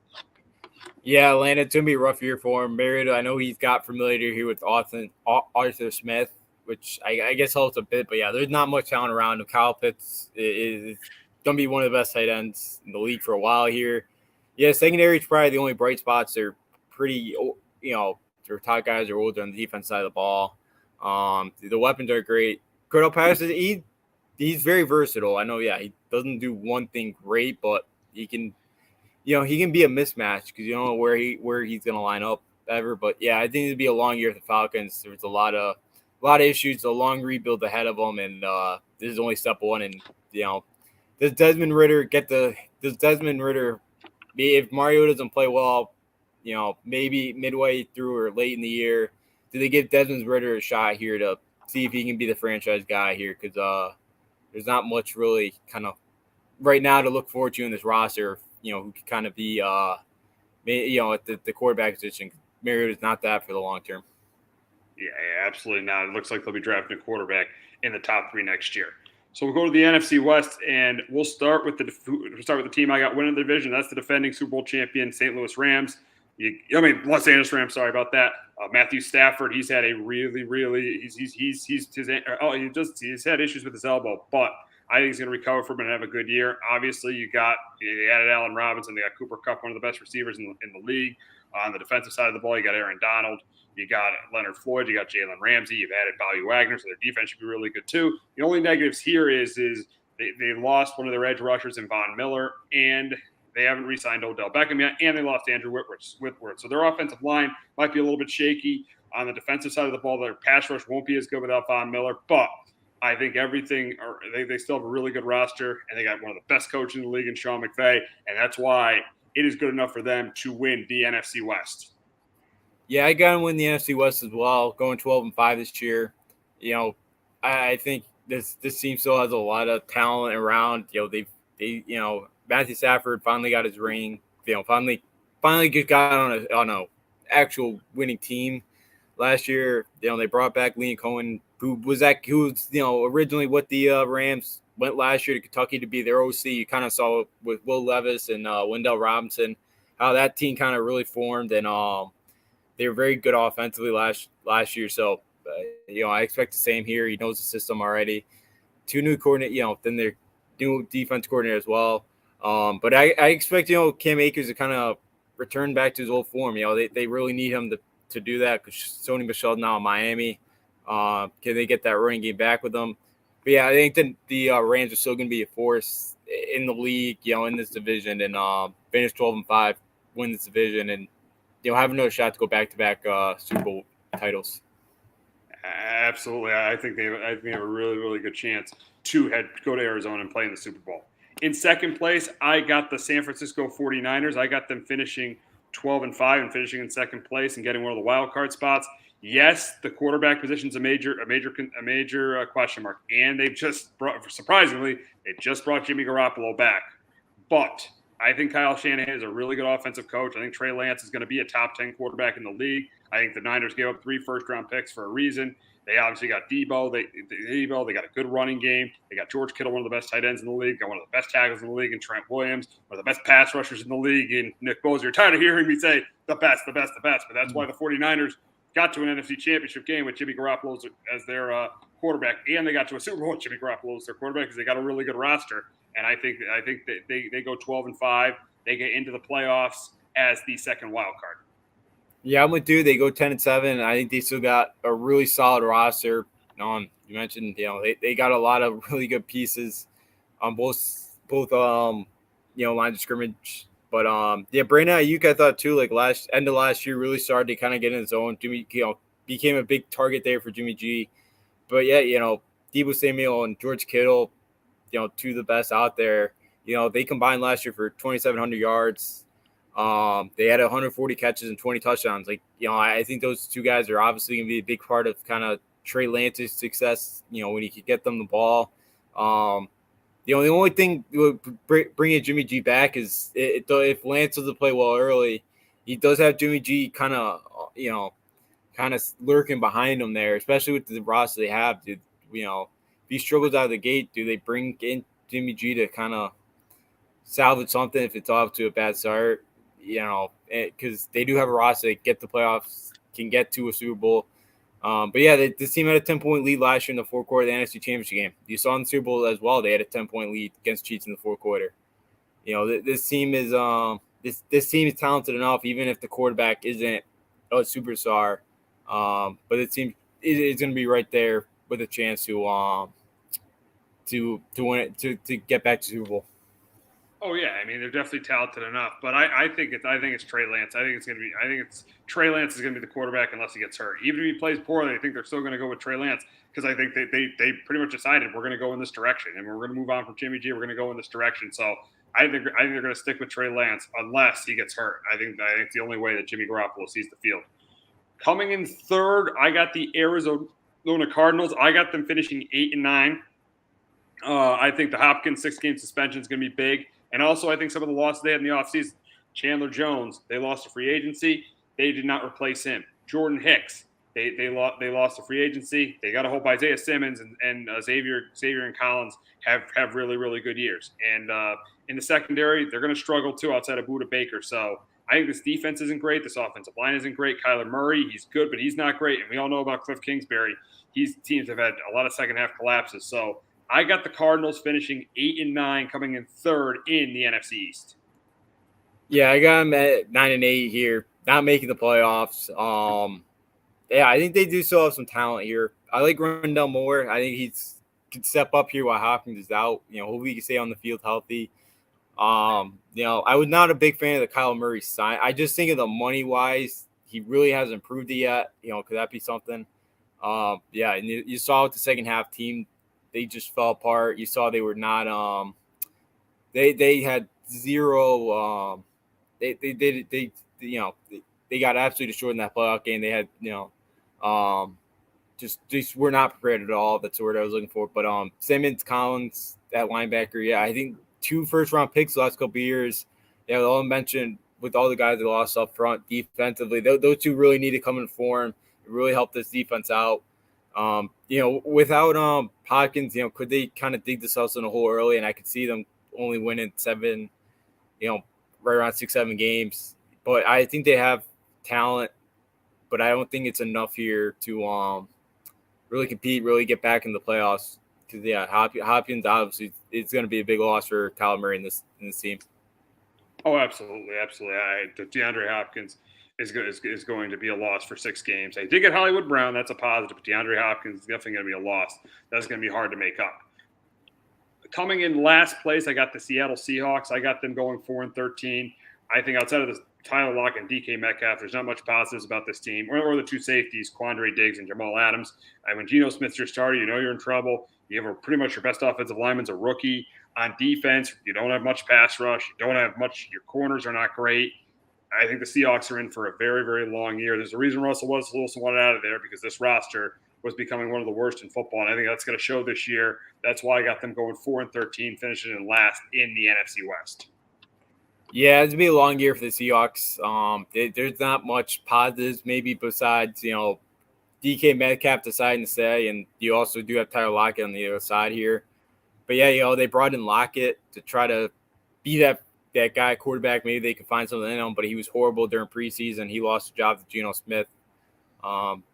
G: Yeah, Atlanta, it's going to be a rough year for him. Mariota, I know he's got familiarity here with Arthur Smith, which I guess helps a bit. But, yeah, there's not much talent around him. Kyle Pitts is going to be one of the best tight ends in the league for a while here. Yeah, secondary is probably the only bright spots. They're pretty, their top guys are older on the defense side of the ball. The weapons are great. Cordell Patterson, he's very versatile. I know, he doesn't do one thing great, but he can be a mismatch, because you don't know where he's going to line up ever. But yeah, I think it'd be a long year for the Falcons. There's a lot of issues, a long rebuild ahead of them, and this is only step one. And does Desmond Ritter if Mario doesn't play well, maybe midway through or late in the year, do they give Desmond Ritter a shot here to see if he can be the franchise guy here? Because there's not much really kind of right now to look forward to in this roster, who could kind of be, at the quarterback position. Mariota's not that for the long term.
D: Yeah, absolutely not. It looks like they'll be drafting a quarterback in the top 3 next year. So we'll go to the NFC West, and we'll start with the team I got winning the division. That's the defending Super Bowl champion, St. Louis Rams. Los Angeles Rams. Sorry about that. Matthew Stafford. He's had a he's had issues with his elbow, but I think he's going to recover from it and have a good year. Obviously, they added Allen Robinson. They got Cooper Kupp, one of the best receivers in the league. On the defensive side of the ball, you got Aaron Donald. You got Leonard Floyd. You got Jalen Ramsey. You've added Bobby Wagner, so their defense should be really good too. The only negatives here is they lost one of their edge rushers in Von Miller, and they haven't re-signed Odell Beckham yet, and they lost Andrew Whitworth. So their offensive line might be a little bit shaky. On the defensive side of the ball, their pass rush won't be as good without Von Miller, but I think they still have a really good roster, and they got one of the best coaches in the league in Sean McVay, and that's why it is good enough for them to win the NFC West.
G: Yeah, I got to win the NFC West as well, going 12-5 this year. I think this team still has a lot of talent around. Matthew Stafford finally got his ring. Finally finally just got on a actual winning team last year. They brought back Liam Cohen, who was originally what the Rams went last year to Kentucky to be their OC. You kind of saw it with Will Levis and Wendell Robinson, how that team kind of really formed, and they were very good offensively last year. So, I expect the same here. He knows the system already. 2 new coordinator, then their new defense coordinator as well. But I expect, Cam Akers to kind of return back to his old form. They really need him to do that because Sony Michel now in Miami. Can they get that running game back with them? But yeah, I think that the Rams are still going to be a force in the league, in this division, and finish 12-5, win this division, and have another shot to go back-to-back Super Bowl titles.
D: Absolutely, I think they have a really, really good chance to go to Arizona and play in the Super Bowl. In second place, I got the San Francisco 49ers. I got them finishing 12-5 and finishing in second place and getting one of the wild card spots. Yes, the quarterback position is a major question mark, and they just brought Jimmy Garoppolo back. But I think Kyle Shanahan is a really good offensive coach. I think Trey Lance is going to be a top 10 quarterback in the league. I think the Niners gave up 3 first-round picks for a reason. They obviously got Debo. They got a good running game. They got George Kittle, one of the best tight ends in the league. Got one of the best tackles in the league in Trent Williams. One of the best pass rushers in the league in Nick Bosa. You're tired of hearing me say the best. But that's why the 49ers got to an NFC Championship game with Jimmy Garoppolo as their quarterback, and they got to a Super Bowl with Jimmy Garoppolo as their quarterback because they got a really good roster. And I think that they go 12-5. They get into the playoffs as the second wild card.
G: Yeah, I'm with you. They go 10-7. I think they still got a really solid roster. You mentioned, they got a lot of really good pieces on both lines of scrimmage. But Brandon Ayuk, I thought too, like end of last year, really started to kind of get in his own. Jimmy, became a big target there for Jimmy G. But yeah, Deebo Samuel and George Kittle, two of the best out there. They combined last year for 2,700 yards. They had 140 catches and 20 touchdowns. I think those two guys are obviously going to be a big part of kind of Trey Lance's success, when he could get them the ball. The only thing bringing Jimmy G back is if Lance doesn't play well early, he does have Jimmy G kind of lurking behind him there, especially with the roster they have. Dude, if he struggles out of the gate, do they bring in Jimmy G to kind of salvage something if it's off to a bad start? Because they do have a roster that get the playoffs, can get to a Super Bowl. But yeah, this team had a 10-point lead last year in the fourth quarter of the NFC Championship game. You saw in the Super Bowl as well; they had a 10-point lead against Chiefs in the fourth quarter. This team is this team is talented enough, even if the quarterback isn't a superstar. But the team is going to be right there with a chance to win it, to get back to Super Bowl.
D: Oh yeah, I mean they're definitely talented enough, but I think it's Trey Lance. I think it's Trey Lance is going to be the quarterback unless he gets hurt. Even if he plays poorly, I think they're still going to go with Trey Lance because I think they pretty much decided we're going to go in this direction and we're going to move on from Jimmy G. We're going to go in this direction. So I think they're going to stick with Trey Lance unless he gets hurt. I think the only way that Jimmy Garoppolo sees the field. Coming in third, I got the Arizona Cardinals. I got them finishing 8-9. I think the Hopkins 6-game suspension is going to be big. And also, I think some of the losses they had in the offseason, Chandler Jones, they lost to free agency. They did not replace him. Jordan Hicks, they lost to free agency. They got to hope Isaiah Simmons and Xavier and Collins have really, really good years. And in the secondary, they're going to struggle too outside of Budda Baker. So I think this defense isn't great. This offensive line isn't great. Kyler Murray, he's good, but he's not great. And we all know about Cliff Kingsbury. Teams have had a lot of second-half collapses. So I got the Cardinals finishing 8-9, coming in third in the NFC East.
G: Yeah, I got them at 9-8 here, not making the playoffs. Yeah, I think they do still have some talent here. I like Rondell Moore. I think he can step up here while Hopkins is out. Hopefully he can stay on the field healthy. I was not a big fan of the Kyle Murray sign. I just think of the money-wise, he really hasn't proved it yet. Could that be something? Yeah, and you saw with the second half team, they just fell apart. You saw they were not they had zero they got absolutely destroyed in that playoff game. They had just were not prepared at all. That's the word I was looking for. But Simmons, Collins, that linebacker, yeah, I think 2 first-round picks the last couple of years. Yeah, all I mentioned with all the guys they lost up front defensively, those two really need to come in form. Really help this defense out. Without Hopkins, could they kind of dig themselves in a hole early? And I could see them only winning 7, right around 6-7 games. But I think they have talent, but I don't think it's enough here to really compete, really get back in the playoffs. Because Hopkins obviously it's going to be a big loss for Kyler Murray in this team.
D: Oh, absolutely. DeAndre Hopkins is going to be a loss for 6 games. They did get Hollywood Brown. That's a positive. But DeAndre Hopkins is definitely going to be a loss. That's going to be hard to make up. Coming in last place, I got the Seattle Seahawks. I got them going 4-13. I think outside of the Tyler Lockett and DK Metcalf, there's not much positives about this team. Or the two safeties, Quandre Diggs and Jamal Adams. And when Geno Smith's your starter, you're in trouble. You have pretty much your best offensive lineman's a rookie. On defense, you don't have much pass rush. You don't have much. Your corners are not great. I think the Seahawks are in for a very, very long year. There's a reason Russell Wilson wanted out of there, because this roster was becoming one of the worst in football. And I think that's going to show this year. That's why I got them going 4-13, finishing in last in the NFC West.
G: Yeah, it's going to be a long year for the Seahawks. There's not much positives maybe besides, DK Metcalf deciding to stay, and you also do have Tyler Lockett on the other side here. But yeah, they brought in Lockett to try to be that guy quarterback. Maybe they could find something in him, but he was horrible during preseason. He lost the job to Geno Smith.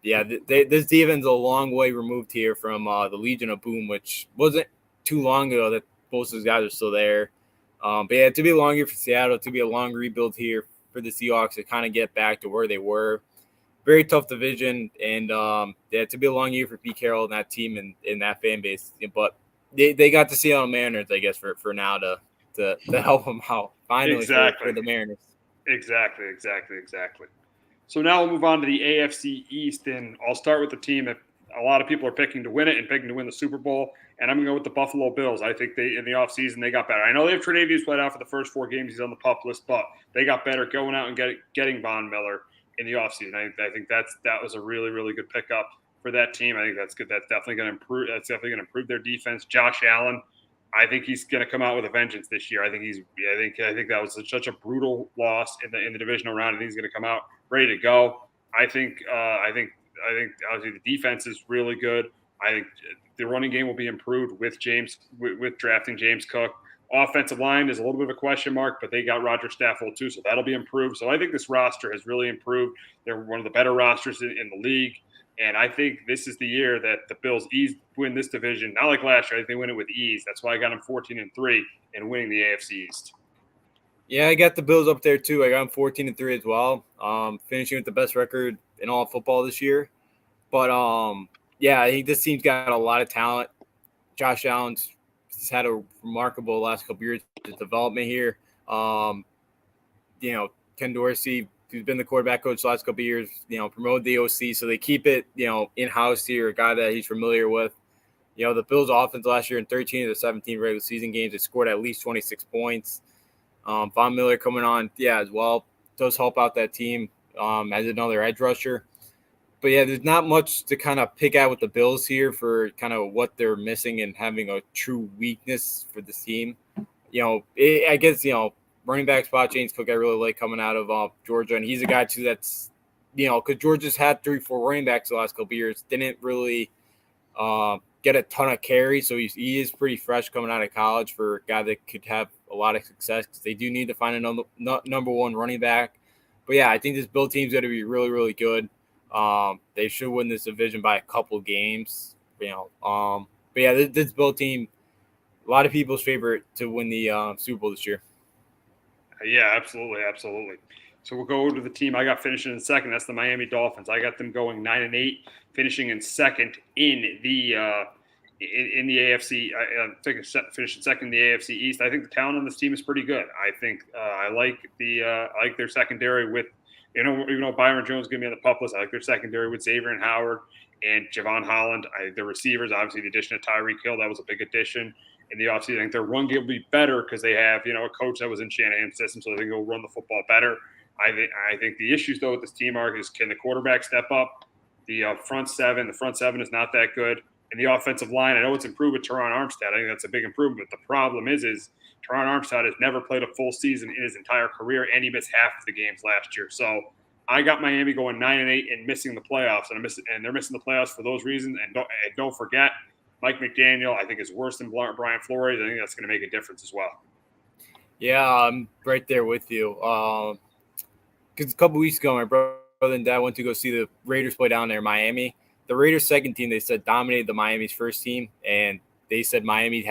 G: This defense is a long way removed here from the Legion of Boom, which wasn't too long ago that both those guys are still there. But yeah, to be a long year for Seattle, to be a long rebuild here for the Seahawks to kind of get back to where they were. Very tough division, and to be a long year for Pete Carroll and that team and that fan base. But they got the Seattle Mariners, I guess, for now to help them out finally for the Mariners.
D: Exactly. So now we'll move on to the AFC East, and I'll start with the team that a lot of people are picking to win it and picking to win the Super Bowl, and I'm going to go with the Buffalo Bills. I think in the offseason they got better. I know they have Tre'Davious played out for the first 4 games. He's on the PUP list, but they got better going out and getting Von Miller in the offseason. I think that was a really, really good pickup for that team. I think that's good. That's definitely going to improve. That's definitely going to improve their defense. Josh Allen, I think he's going to come out with a vengeance this year. I think that was such a brutal loss in the divisional round. I think he's going to come out ready to go. I think obviously the defense is really good. I think the running game will be improved with drafting James Cook. Offensive line is a little bit of a question mark, but they got Roger Stafford too, so that'll be improved. So I think this roster has really improved. They're one of the better rosters in the league, and I think this is the year that the Bills win this division. Not like last year, I think they win it with ease. That's why I got them 14-3 and winning the AFC East.
G: Yeah, I got the Bills up there too. I got them 14-3 as well, finishing with the best record in all of football this year. But I think this team's got a lot of talent. Josh Allen's had a remarkable last couple years of development here. Ken Dorsey, who's been the quarterback coach the last couple years, promoted the OC, so they keep it, in-house here, a guy that he's familiar with. The Bills' offense last year in 13 of the 17 regular season games, they scored at least 26 points. Von Miller coming on, as well, does help out that team as another edge rusher. But yeah, there's not much to kind of pick out with the Bills here for kind of what they're missing and having a true weakness for this team. I guess, running back spot, James Cook, I really like coming out of Georgia. And he's a guy too that's, because Georgia's had 3-4 running backs the last couple of years, didn't really get a ton of carries. So he is pretty fresh coming out of college for a guy that could have a lot of success, because they do need to find a number one running back. But yeah, I think this Bill team's going to be really, really good. They should win this division by a couple games, But yeah, this Bill team, a lot of people's favorite to win the Super Bowl this year.
D: Yeah, absolutely. So we'll go to the team I got finishing in second. That's the Miami Dolphins. I got them going 9-8, finishing in second in the AFC. Finishing second in the AFC East. I think the talent on this team is pretty good. I think I like their secondary with. Even though Byron Jones is going to be on the PUP list, I like their secondary with Xavier and Howard and Javon Holland. The receivers, obviously, the addition of Tyreek Hill, that was a big addition in the offseason. I think their run game will be better because they have, a coach that was in Shanahan's system, so I think they'll run the football better. I think the issues, though, with this team are, can the quarterback step up? The front seven is not that good. And the offensive line, I know it's improved with Teron Armstead. I think that's a big improvement. The problem is Teron Armstead has never played a full season in his entire career, and he missed half of the games last year. So I got Miami going 9-8 and missing the playoffs, and they're missing the playoffs for those reasons. And don't forget, Mike McDaniel, I think, is worse than Brian Flores. I think that's going to make a difference as well.
G: Yeah, I'm right there with you. Because a couple weeks ago, my brother and dad went to go see the Raiders play down there in Miami. The Raiders' second team, they said, dominated the Miami's first team, and they said Miami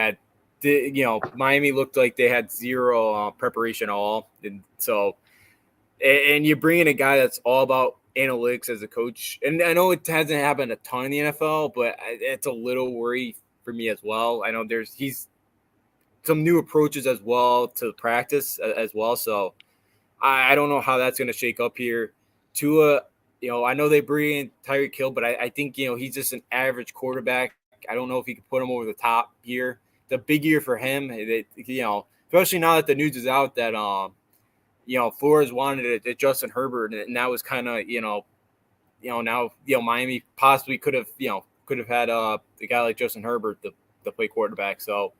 G: looked like they had zero preparation at all. And so, and you bring in a guy that's all about analytics as a coach. And I know it hasn't happened a ton in the NFL, but it's a little worry for me as well. I know he's some new approaches as well to practice as well. So I don't know how that's going to shake up here. Tua, I know they bring in Tyreek Hill, but I think, he's just an average quarterback. I don't know if he could put him over the top here. The big year for him, especially now that the news is out that, Flores wanted it Justin Herbert, and that was kind of, now, Miami possibly could have had a guy like Justin Herbert to play quarterback. So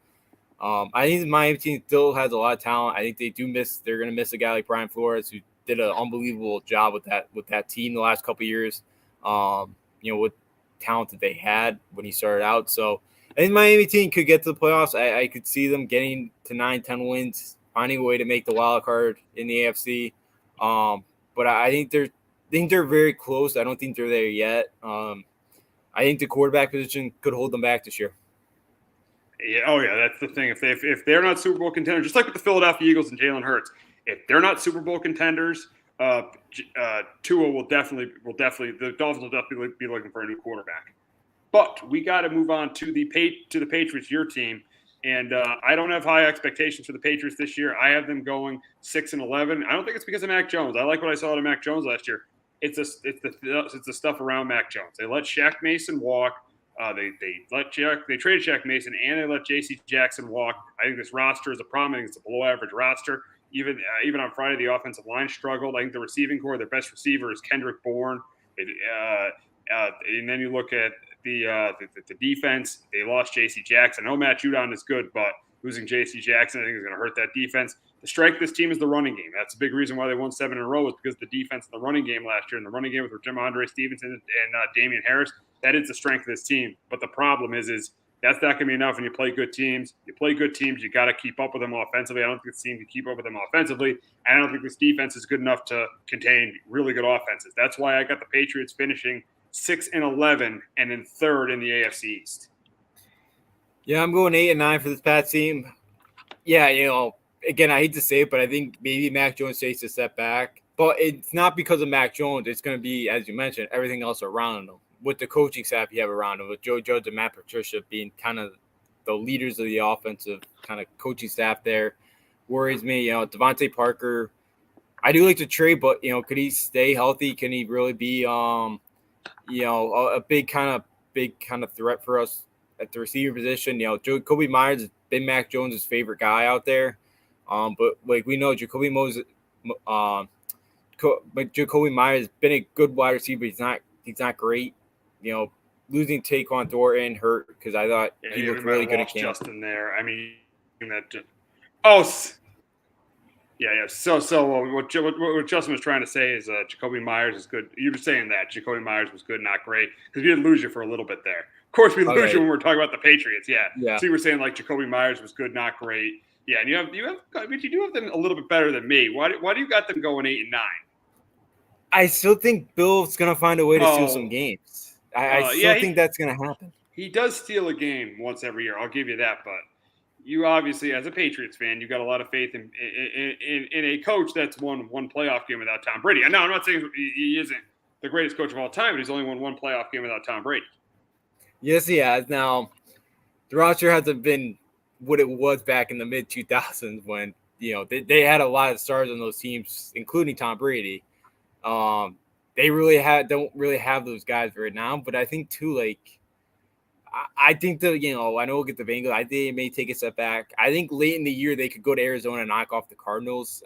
G: I think the Miami team still has a lot of talent. I think they're going to miss a guy like Brian Flores, who did an unbelievable job with that team the last couple of years, with talent that they had when he started out. So I think the Miami team could get to the playoffs. I could see them getting to 9-10 wins, finding a way to make the wild card in the AFC. But I think they're very close. I don't think they're there yet. I think the quarterback position could hold them back this year.
D: Yeah, that's the thing. If they're not Super Bowl contenders, just like with the Philadelphia Eagles and Jalen Hurts, if they're not Super Bowl contenders, Tua will definitely the Dolphins will definitely be looking for a new quarterback. But we got to move on to the Patriots, your team, and I don't have high expectations for the Patriots this year. I have them going 6-11. I don't think it's because of Mac Jones. I like what I saw out of Mac Jones last year. It's the stuff around Mac Jones. They let Shaq Mason walk. They traded Shaq Mason, and they let J.C. Jackson walk. I think this roster is a problem. I think it's a below-average roster. Even on Friday, the offensive line struggled. I think the receiving core, their best receiver is Kendrick Bourne. And then you look at the defense. They lost J.C. Jackson. I know Matt Judon is good, but losing J.C. Jackson, I think, is going to hurt that defense. The strength of this team is the running game. That's a big reason why they won 7 in a row, is because the defense in the running game last year, and the running game with Jamondre Stevenson and Damian Harris, that is the strength of this team. But the problem is that's not going to be enough when you play good teams. You got to keep up with them offensively. I don't think this team can keep up with them offensively. And I don't think this defense is good enough to contain really good offenses. That's why I got the Patriots finishing 6-11 and then third in the AFC East.
G: Yeah, I'm going 8-9 for this Pats team. Yeah, again, I hate to say it, but I think maybe Mac Jones takes a step back. But it's not because of Mac Jones. It's going to be, as you mentioned, everything else around him. With the coaching staff you have around him, with Joe Judge and Matt Patricia being kind of the leaders of the offensive kind of coaching staff there, worries me. Devontae Parker, I do like to trade, but, could he stay healthy? Can he really be, a big kind of threat for us at the receiver position? Jacoby Myers has been Mac Jones' favorite guy out there. But like we know, Jacoby Myers has been a good wide receiver. He's not great. Losing Taquan Thornton hurt because I thought he looked really good at camp.
D: Justin there. I mean, yeah. So what Justin was trying to say is Jacoby Myers is good. You were saying that Jacoby Myers was good, not great, because we did lose you for a little bit there. Of course, we lose you when we're talking about the Patriots. Yeah. So you were saying like Jacoby Myers was good, not great. Yeah, and you do have them a little bit better than me. Why do you got them going 8-9?
G: I still think Bill's gonna find a way to steal some games. I still think that's going to happen.
D: He does steal a game once every year. I'll give you that. But you obviously, as a Patriots fan, you got a lot of faith in a coach that's won one playoff game without Tom Brady. And no, I'm not saying he isn't the greatest coach of all time, but he's only won one playoff game without Tom Brady.
G: Yes, he has. Now, the roster hasn't been what it was back in the mid-2000s when, they had a lot of stars on those teams, including Tom Brady. They don't really have those guys right now, but I think too, I think I know we'll get the Bengals. I think they may take a step back. I think late in the year they could go to Arizona and knock off the Cardinals.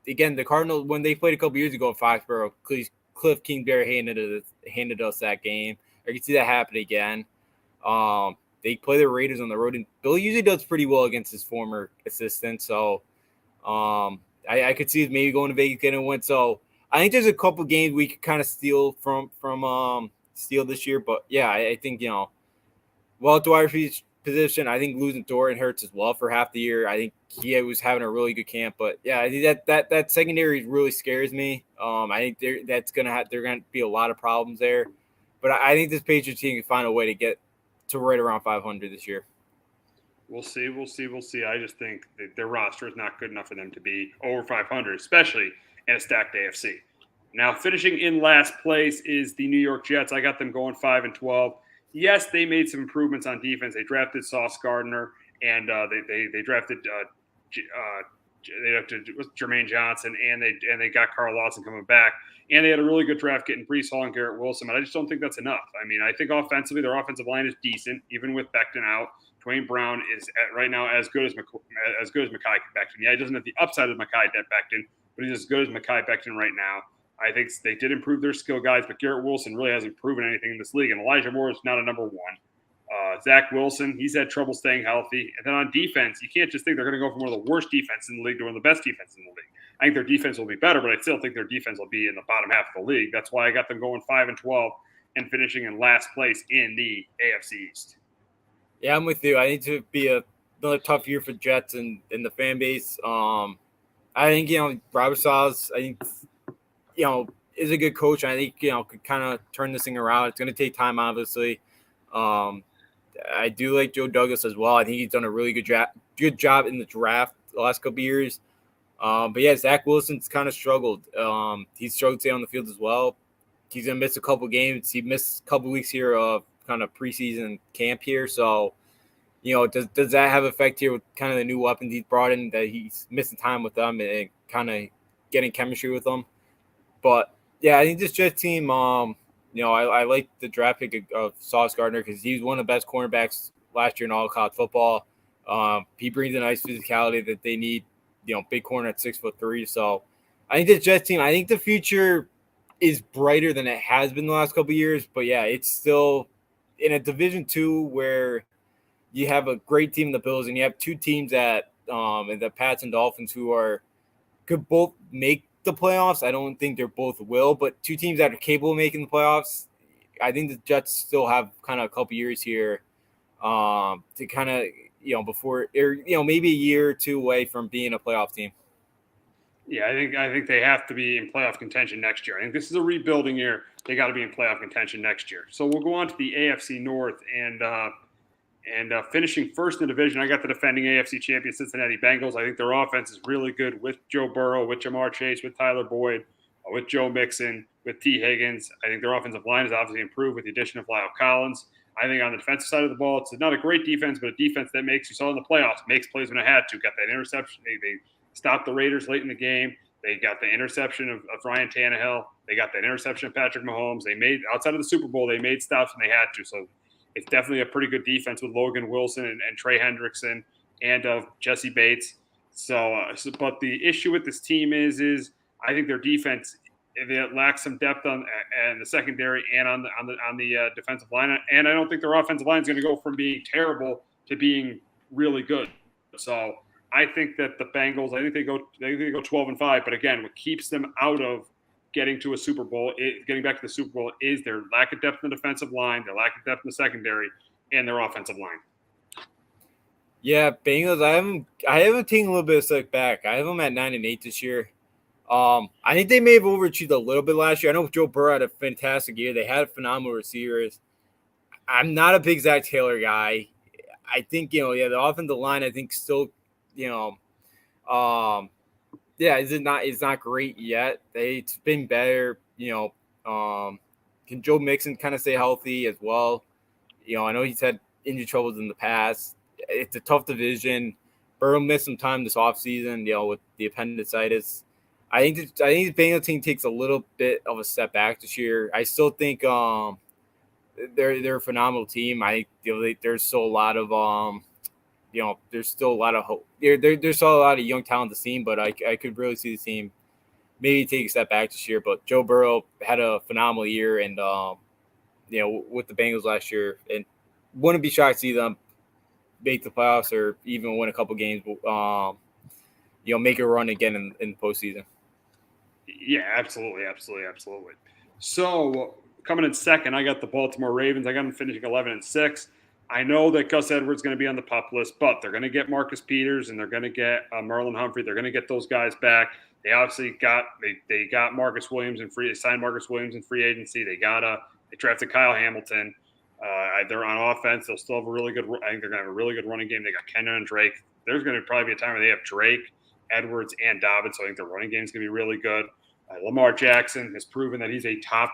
G: The Cardinals, when they played a couple years ago in Foxborough, Cliff Kingsbury handed us that game. I can see that happen again. They play the Raiders on the road, and Bill usually does pretty well against his former assistant. So I could see maybe going to Vegas getting a win. So I think there's a couple games we could kind of steal from steal this year. But yeah, I think well at the wide receiver position, I think losing Dorian hurts as well for half the year. I think he was having a really good camp, but yeah, I think that secondary really scares me. I think they're gonna be a lot of problems there, but I think this Patriots team can find a way to get to right around 500 this year.
D: We'll see. I just think that their roster is not good enough for them to be over 500, especially in a stacked AFC. Now, finishing in last place is the New York Jets. I got them going 5-12. Yes, they made some improvements on defense. They drafted Sauce Gardner, and they drafted Jermaine Johnson, and they got Carl Lawson coming back, and they had a really good draft getting Breece Hall and Garrett Wilson. But I just don't think that's enough. I mean, I think offensively, their offensive line is decent, even with Becton out. Dwayne Brown is right now as good as Mekhi Becton. Yeah, he doesn't have the upside of Mekhi Becton, but he's as good as Mekhi Becton right now. I think they did improve their skill guys, but Garrett Wilson really hasn't proven anything in this league. And Elijah Moore is not a number one. Zach Wilson, he's had trouble staying healthy. And then on defense, you can't just think they're going to go from one of the worst defenses in the league to one of the best defenses in the league. I think their defense will be better, but I still think their defense will be in the bottom half of the league. That's why I got them going 5-12 and finishing in last place in the AFC East.
G: Yeah, I'm with you. I need to be another tough year for Jets and the fan base. I think, Robert Saleh, I think, is a good coach. I think, could kind of turn this thing around. It's going to take time, obviously. I do like Joe Douglas as well. I think he's done a really good job in the draft the last couple of years. But yeah, Zach Wilson's kind of struggled. He's struggled to stay on the field as well. He's going to miss a couple games. He missed a couple weeks here of kind of preseason camp here. So, does that have effect here with kind of the new weapons he's brought in, that he's missing time with them and kind of getting chemistry with them? But yeah, I think this Jets team, I like the draft pick of Sauce Gardner because he's one of the best cornerbacks last year in all college football. He brings a nice physicality that they need, big corner at 6'3". So I think this Jets team, I think the future is brighter than it has been the last couple of years. But yeah, it's still in a Division II where you have a great team in the Bills and you have two teams in the Pats and Dolphins who could both make the playoffs. I don't think they're both will, but two teams that are capable of making the playoffs. I think the Jets still have kind of a couple years here to kind of, before, maybe a year or two away from being a playoff team.
D: Yeah, I think they have to be in playoff contention next year. I think this is a rebuilding year. They got to be in playoff contention next year. So we'll go on to the AFC North and finishing first in the division. I got the defending AFC champion Cincinnati Bengals. I think their offense is really good with Joe Burrow, with Jamar Chase, with Tyler Boyd, with Joe Mixon, with T. Higgins. I think their offensive line has obviously improved with the addition of Lyle Collins. I think on the defensive side of the ball, it's not a great defense, but a defense that you saw in the playoffs, makes plays when it had to. Got that interception. They stopped the Raiders late in the game. They got the interception of Ryan Tannehill. They got that interception of Patrick Mahomes. They made, outside of the Super Bowl, they made stops when they had to. So it's definitely a pretty good defense with Logan Wilson and Trey Hendrickson and Jesse Bates. But the issue with this team is I think their defense, they lack some depth on the secondary and on the defensive line, and I don't think their offensive line is going to go from being terrible to being really good. So I think that the Bengals, I think they go 12-5. But again, what keeps them out of getting to a Super Bowl, getting back to the Super Bowl, is their lack of depth in the defensive line, their lack of depth in the secondary, and their offensive line.
G: Yeah, Bengals. I haven't taken a little bit of a step back. I have them at 9-8 this year. I think they may have overachieved a little bit last year. I know Joe Burrow had a fantastic year. They had phenomenal receivers. I'm not a big Zach Taylor guy. I think the offensive line, I think still, it's not great yet. It's been better. Can Joe Mixon kind of stay healthy as well? I know he's had injury troubles in the past. It's a tough division. Burrow missed some time this offseason, with the appendicitis. I think the Bengals team takes a little bit of a step back this year. I still think they're a phenomenal team. I think there's still a lot of there's still a lot of hope. There's still a lot of young talent to the team, but I could really see the team maybe take a step back this year. But Joe Burrow had a phenomenal year, and with the Bengals last year, and wouldn't be shocked to see them make the playoffs or even win a couple games. Make a run again in the postseason.
D: Yeah, absolutely. So coming in second, I got the Baltimore Ravens. I got them finishing 11-6. I know that Gus Edwards is going to be on the PUP list, but they're going to get Marcus Peters and they're going to get Marlon Humphrey. They're going to get those guys back. They obviously got they got Marcus Williams and free. They signed Marcus Williams in free agency. They drafted Kyle Hamilton. They're on offense. They'll still have a really good. I think they're going to have a really good running game. They got Kenyon and Drake. There's going to probably be a time where they have Drake, Edwards, and Dobbins. So I think the running game is going to be really good. Lamar Jackson has proven that he's a top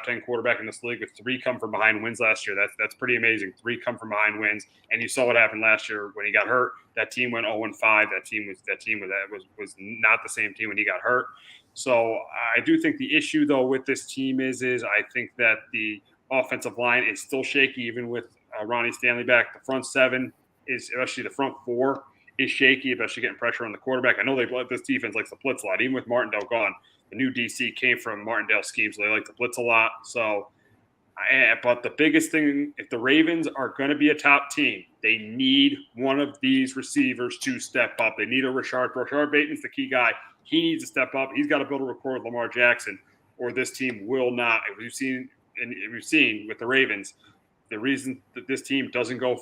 D: 10 quarterback in this league with 3 come from behind wins last year. That's pretty amazing. 3 come from behind wins, and you saw what happened last year when he got hurt. That team went 0-5. That team was not the same team when he got hurt. So I do think the issue though with this team is I think that the offensive line is still shaky even with Ronnie Stanley back. The front 7 is especially the front 4 is shaky, especially getting pressure on the quarterback. I know this defense likes to blitz a lot, even with Martindale gone. The new DC came from Martindale scheme, so they like to blitz a lot. So, but the biggest thing, if the Ravens are going to be a top team, they need one of these receivers to step up. They need a Rashard. Rashard Bateman's the key guy. He needs to step up. He's got to build a rapport with Lamar Jackson, or this team will not. We've seen with the Ravens, the reason that this team doesn't go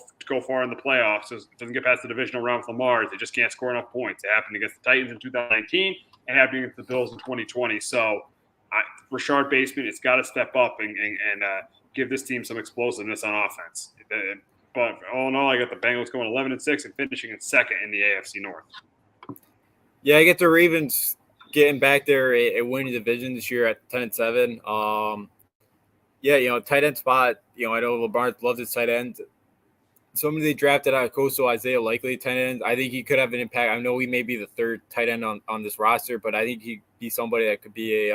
D: far in the playoffs, doesn't get past the divisional round with Lamar, is they just can't score enough points. It happened against the Titans in 2019 and happened against the Bills in 2020. So Rashard Bateman, it's got to step up and give this team some explosiveness on offense. But all in all, I got the Bengals going 11-6 and finishing in second in the AFC North.
G: Yeah, I get the Ravens getting back there and winning the division this year at 10-7. Yeah, tight end spot. I know Lamar loves his tight end. Somebody they drafted out of Coastal, Isaiah Likely, tight end. I think he could have an impact. I know he may be the 3rd tight end on this roster, but I think he'd be somebody that could be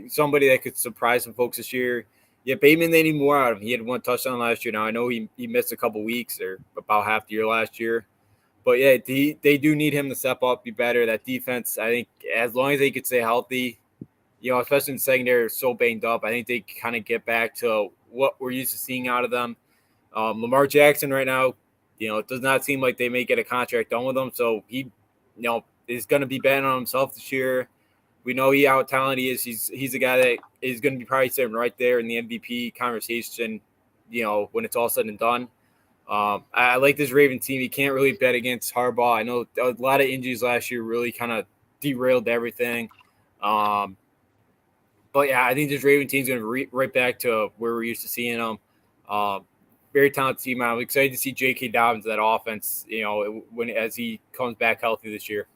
G: somebody that could surprise some folks this year. Yeah, Bateman, they need more out of him. He had 1 touchdown last year. Now, I know he missed a couple weeks or about half the year last year. But, yeah, they do need him to step up, be better. That defense, I think, as long as they could stay healthy, especially in the secondary, are so banged up, I think they kind of get back to what we're used to seeing out of them. Lamar Jackson right now, it does not seem like they may get a contract done with him. So he, is going to be betting on himself this year. We know how talented he is. He's a guy that is going to be probably sitting right there in the MVP conversation, when it's all said and done. I like this Raven team. You can't really bet against Harbaugh. I know a lot of injuries last year really kind of derailed everything. But, yeah, I think this Raven team is going to be right back to where we're used to seeing them. Very talented team. I'm excited to see J.K. Dobbins, that offense, as he comes back healthy this year.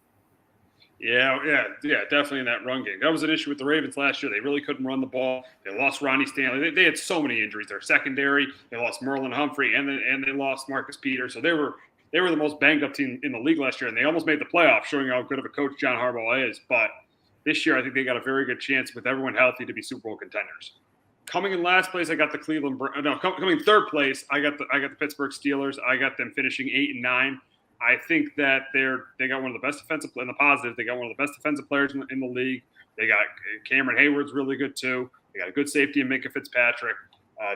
D: Yeah, definitely in that run game. That was an issue with the Ravens last year. They really couldn't run the ball. They lost Ronnie Stanley. They had so many injuries. Their secondary, they lost Marlon Humphrey, and they lost Marcus Peters. So they were the most banged up team in the league last year, and they almost made the playoffs, showing how good of a coach John Harbaugh is. But this year, I think they got a very good chance with everyone healthy to be Super Bowl contenders. Coming in last place, I got the coming third place, I got the Pittsburgh Steelers. I got them finishing 8-9. I think that they got one of the best defensive in the positive. They got one of the best defensive players in the league. They got Cameron Hayward's really good too. They got a good safety in Minka Fitzpatrick.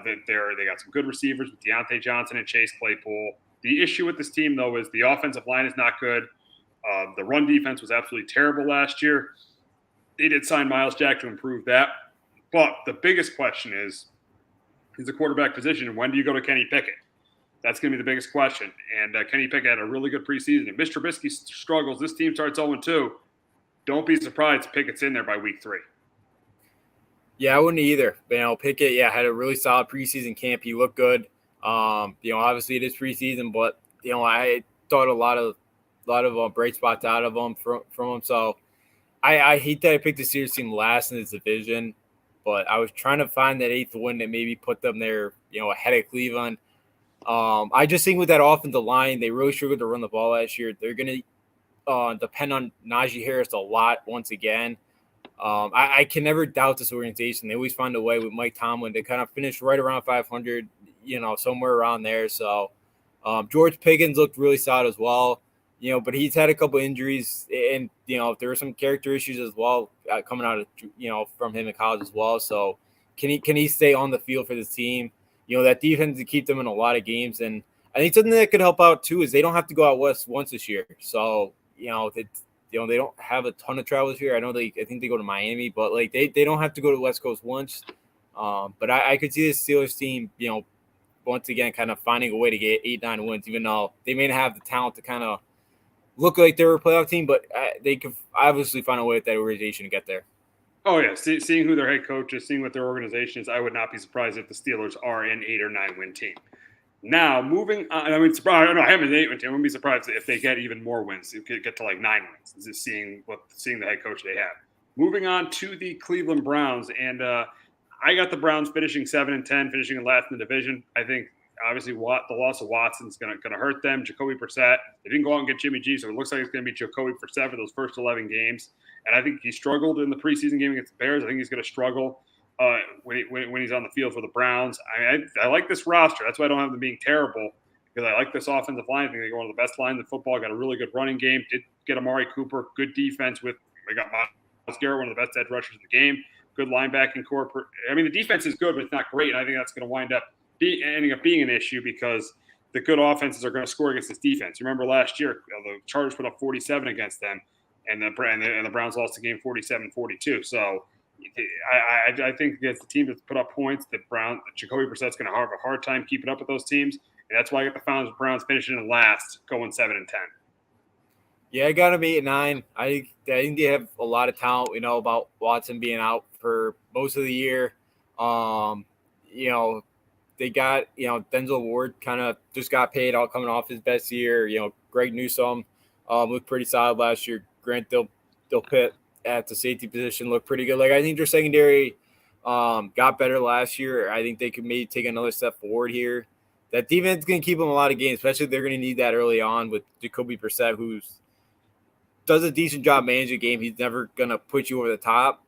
D: They got some good receivers with Deontay Johnson and Chase Claypool. The issue with this team though is the offensive line is not good. The run defense was absolutely terrible last year. They did sign Myles Jack to improve that. But the biggest question is the quarterback position. When do you go to Kenny Pickett? That's going to be the biggest question. And Kenny Pickett had a really good preseason. If Mr. Trubisky struggles, this team starts 0-2. Don't be surprised if Pickett's in there by week 3.
G: Yeah, I wouldn't either. Pickett, had a really solid preseason camp. He looked good. Obviously it is preseason, but I thought a lot of bright spots out of him from him. So I hate that I picked the Steelers team last in this division, but I was trying to find that 8th win that maybe put them there, ahead of Cleveland. I just think with that offensive line, they really struggled to run the ball last year. They're going to depend on Najee Harris a lot once again. I can never doubt this organization. They always find a way with Mike Tomlin to kind of finish right around 500, somewhere around there. So George Pickens looked really solid as well, but he's had a couple injuries and, there were some character issues as well coming out of, from him in college as well. So can he stay on the field for this team? that defense to keep them in a lot of games. And I think something that could help out too is they don't have to go out west once this year. So, they don't have a ton of travel this year. I think they go to Miami, but like they don't have to go to the West Coast once. But I could see the Steelers team, once again, kind of finding a way to get 8-9 wins, even though they may not have the talent to kind of look like they're a playoff team, but they could obviously find a way with that organization to get there.
D: Oh, yeah. Seeing who their head coach is, seeing what their organization is, I would not be surprised if the Steelers are an 8 or 9 win team. Now, moving on, I don't know, I haven't an 8 win team. I wouldn't be surprised if they get even more wins, if they get to like 9 wins, just seeing the head coach they have. Moving on to the Cleveland Browns, and I got the Browns finishing 7-10, finishing in last in the division. I think obviously the loss of Watson is going to hurt them. Jacoby Brissett, they didn't go out and get Jimmy G, so it looks like it's going to be Jacoby Brissett for those first 11 games. And I think he struggled in the preseason game against the Bears. I think he's going to struggle when he's on the field for the Browns. I like this roster. That's why I don't have them being terrible, because I like this offensive line. I think they got one of the best lines in football. Got a really good running game. Did get Amari Cooper. Good defense they got Myles Garrett, one of the best edge rushers in the game. Good linebacking core. I mean, the defense is good, but it's not great. And I think that's going to wind up ending up being an issue, because the good offenses are going to score against this defense. Remember last year, the Chargers put up 47 against them, and the Browns lost the game 47-42. So I think against the team that's put up points, Jacoby Brissett's going to have a hard time keeping up with those teams. And that's why I got the Browns finishing in last, going 7-10.
G: Yeah, I got them 8-9. I think they have a lot of talent. We know about Watson being out for most of the year. They got, Denzel Ward kind of just got paid out coming off his best year. Greg Newsome looked pretty solid last year. Grant Delpit at the safety position looked pretty good. Like, I think their secondary got better last year. I think they could maybe take another step forward here. That defense is going to keep them a lot of games, especially if they're going to need that early on with Jacoby Brissett, who does a decent job managing the game. He's never going to put you over the top.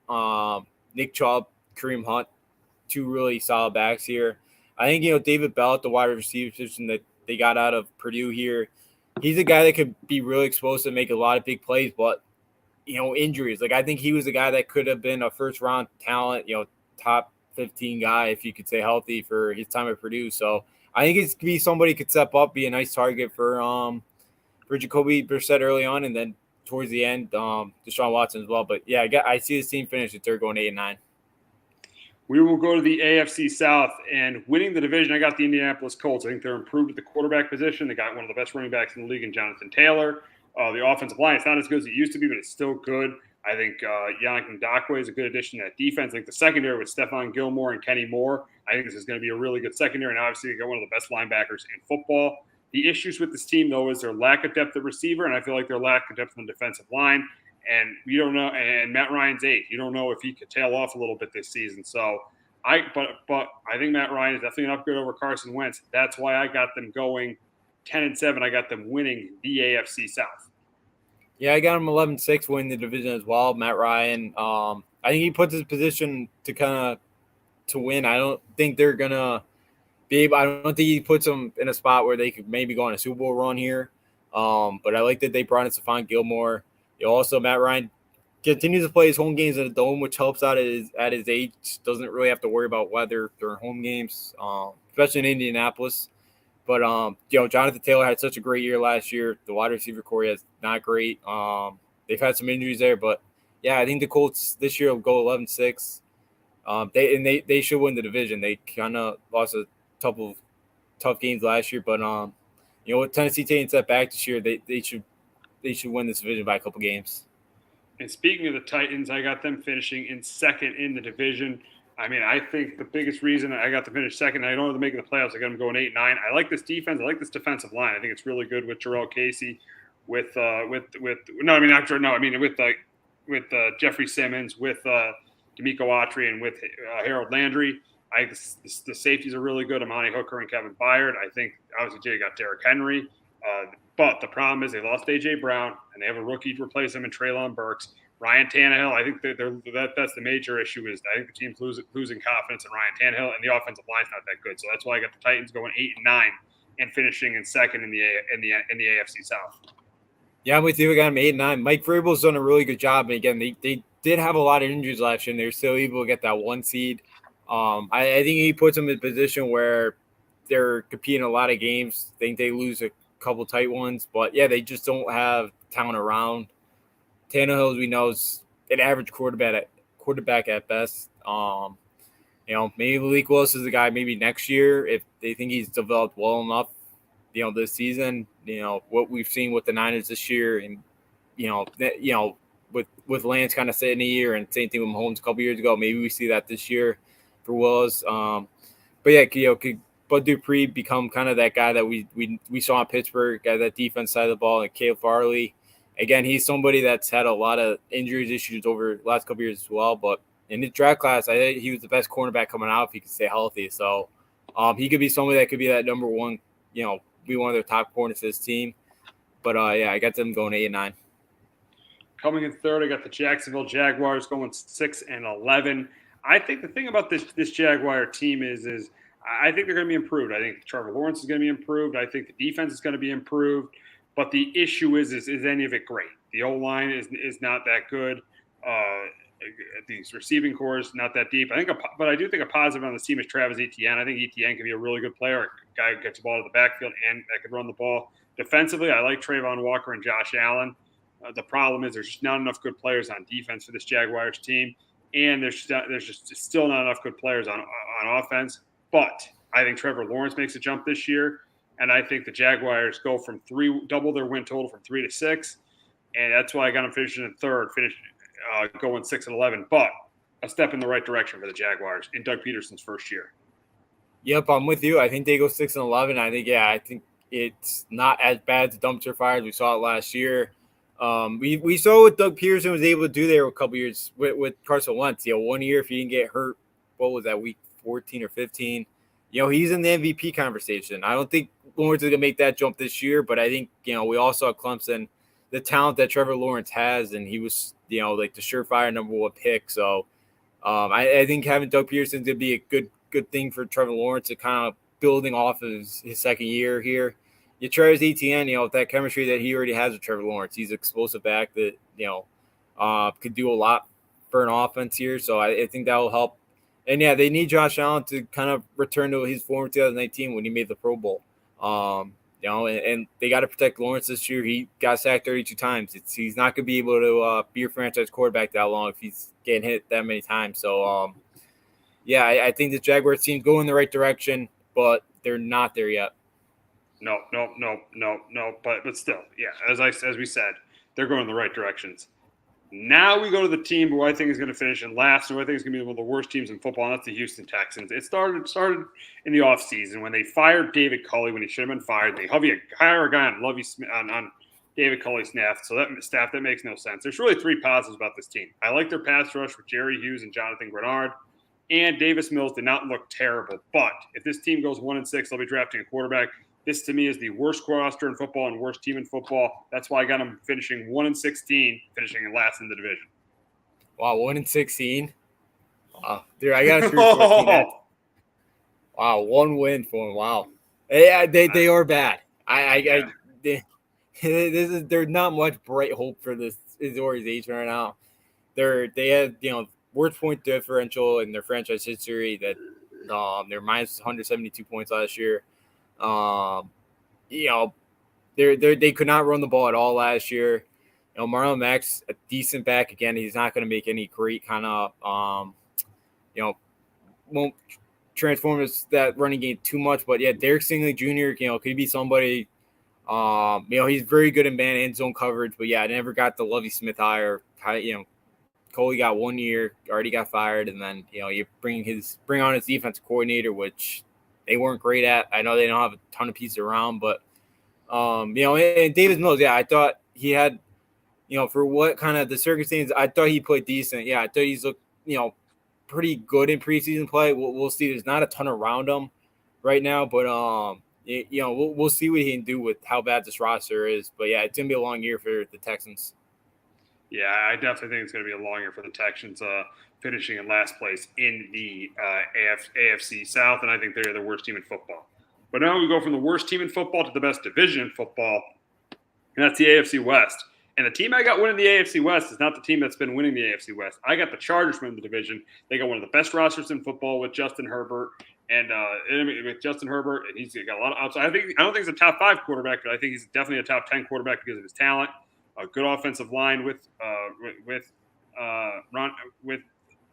G: Nick Chubb, Kareem Hunt, two really solid backs here. I think, David Bell at the wide receiver position that they got out of Purdue here, he's a guy that could be really explosive, make a lot of big plays, but, injuries. Like, I think he was a guy that could have been a first-round talent, top 15 guy, if you could say healthy, for his time at Purdue. So I think it's be somebody could step up, be a nice target for Jacoby Brissett early on, and then towards the end, Deshaun Watson as well. But, yeah, I see this team finish if they're going 8-9.
D: We will go to the AFC South, and winning the division, I got the Indianapolis Colts. I think they're improved at the quarterback position. They got one of the best running backs in the league in Jonathan Taylor. The offensive line, it's not as good as it used to be, but it's still good. I think Yannick Ngakoue is a good addition to that defense. I think the secondary with Stephon Gilmore and Kenny Moore, I think this is going to be a really good secondary, and obviously they got one of the best linebackers in football. The issues with this team, though, is their lack of depth at receiver, and I feel like their lack of depth on the defensive line. And we don't know. And Matt Ryan's age, you don't know if he could tail off a little bit this season. So but I think Matt Ryan is definitely an upgrade over Carson Wentz. That's why I got them going 10-7. I got them winning the AFC South.
G: Yeah, I got him 11-6 winning the division as well. Matt Ryan, I think he puts his position to win. I don't think they're gonna be able. I don't think he puts them in a spot where they could maybe go on a Super Bowl run here. But I like that they brought in Stephon Gilmore. Also, Matt Ryan continues to play his home games in a dome, which helps out at his age. Doesn't really have to worry about weather during home games, especially in Indianapolis. But, Jonathan Taylor had such a great year last year. The wide receiver core is not great. They've had some injuries there. But, yeah, I think the Colts this year will go 11-6. They should win the division. They kind of lost a couple of tough games last year. But, with Tennessee taking a step back this year, they should win this division by a couple games.
D: And speaking of the Titans, I got them finishing in second in the division. I mean, I think the biggest reason I got to finish second, I don't have to make the playoffs. I got them going 8-9. I like this defense. I like this defensive line. I think it's really good with Jarrell Casey, with Jeffrey Simmons, with D'Amico Autry, and with Harold Landry. I think the safeties are really good. Amani Hooker and Kevin Byard. I think obviously Jay got Derrick Henry. But the problem is they lost A.J. Brown, and they have a rookie to replace him in Treylon Burks. Ryan Tannehill, I think that's the major issue. Is I think the team's losing confidence in Ryan Tannehill, and the offensive line's not that good. So that's why I got the Titans going 8-9 and finishing in second in the AFC South.
G: Yeah, I'm with you. We got them 8-9. Mike Vrabel's done a really good job. And again, they did have a lot of injuries last year, and they were still able to get that 1 seed. I think he puts them in a position where they're competing a lot of games. I think they lose a couple tight ones, but yeah, they just don't have talent around. Tannehill, as we know, is an average quarterback at best. Maybe Malik Willis is the guy maybe next year if they think he's developed well enough, this season, what we've seen with the Niners this year and, with Lance kind of sitting a year and same thing with Mahomes a couple years ago, maybe we see that this year for Willis. But yeah, could Bud Dupree become kind of that guy that we saw in Pittsburgh, guy that defense side of the ball, and Caleb Farley. Again, he's somebody that's had a lot of injuries issues over the last couple years as well, but in his draft class, I think he was the best cornerback coming out if he could stay healthy. So he could be somebody that could be that number one, be one of their top corners for this team. But, yeah, I got them going 8-9.
D: Coming in third, I got the Jacksonville Jaguars going 6-11. I think the thing about this Jaguar team is I think they're going to be improved. I think Trevor Lawrence is going to be improved. I think the defense is going to be improved. But the issue is any of it great? The O-line is not that good. These receiving core is not that deep. But I do think a positive on the team is Travis Etienne. I think Etienne can be a really good player, a guy who gets the ball to the backfield and that could run the ball. Defensively, I like Trayvon Walker and Josh Allen. The problem is there's just not enough good players on defense for this Jaguars team, and there's just still not enough good players on offense. But I think Trevor Lawrence makes a jump this year, and I think the Jaguars go from double their win total from 3 to 6, and that's why I got them finishing in third, going 6-11. But a step in the right direction for the Jaguars in Doug Peterson's first year.
G: Yep, I'm with you. I think they go 6-11. I think it's not as bad as the dumpster fires we saw it last year. We saw what Doug Peterson was able to do there a couple years with Carson Wentz. 1 year if he didn't get hurt, what was that, week 14 or 15? He's in the MVP conversation. I don't think Lawrence is going to make that jump this year, but I think, we all saw Clemson, the talent that Trevor Lawrence has, and he was, like the surefire number one pick. So I think having Doug Peterson is going to be a good thing for Trevor Lawrence to kind of building off of his second year here. Travis Etienne, with that chemistry that he already has with Trevor Lawrence, he's an explosive back that, could do a lot for an offense here. So I think that will help. And yeah, they need Josh Allen to kind of return to his form 2019 when he made the Pro Bowl. And they got to protect Lawrence this year. He got sacked 32 times. He's not going to be able to be your franchise quarterback that long if he's getting hit that many times. So, yeah, I think the Jaguars team go in the right direction, but they're not there yet.
D: No. But still, yeah, as we said, they're going in the right directions. Now we go to the team who I think is going to finish in last, and who I think is going to be one of the worst teams in football, and that's the Houston Texans. It started in the offseason when they fired David Culley when he should have been fired. They hire a guy on Lovie Smith on David Culley's staff, that makes no sense. There's really three positives about this team. I like their pass rush with Jerry Hughes and Jonathan Grenard, and Davis Mills did not look terrible. But if this team goes 1-6, they'll be drafting a quarterback. This, to me, is the worst roster in football and worst team in football. That's why I got them finishing 1-16, finishing in last in the division.
G: Wow, 1-16. Wow, dude, I got to shoot 14. Wow, one win for them. Wow, yeah, they are bad. There's not much bright hope for this organization right now. They have worst point differential in their franchise history. That they're minus 172 points last year. They could not run the ball at all last year. Marlon Mack's a decent back. Again, he's not going to make any great kind of, won't transform that running game too much. But yeah, Derek Stingley Jr., could be somebody. He's very good in man and zone coverage. But yeah, I never got the Lovie Smith hire. Coley got 1 year, already got fired, and then you bring on his defensive coordinator, which they weren't great at. I know they don't have a ton of pieces around, but and Davis Mills, yeah, I thought he had, for what kind of the circumstances, I thought he played decent. Yeah, I thought he's looked, pretty good in preseason play. We'll see. There's not a ton around him right now, but we'll see what he can do with how bad this roster is. But yeah, it's gonna be a long year for the Texans.
D: Yeah, I definitely think it's going to be a long year for the Texans, finishing in last place in the AFC South, and I think they're the worst team in football. But now we go from the worst team in football to the best division in football, and that's the AFC West. And the team I got winning the AFC West is not the team that's been winning the AFC West. I got the Chargers winning the division. They got one of the best rosters in football with Justin Herbert. And with Justin Herbert, and he's got a lot of upside. I don't think he's a top 5 quarterback, but I think he's definitely a top 10 quarterback because of his talent. A good offensive line with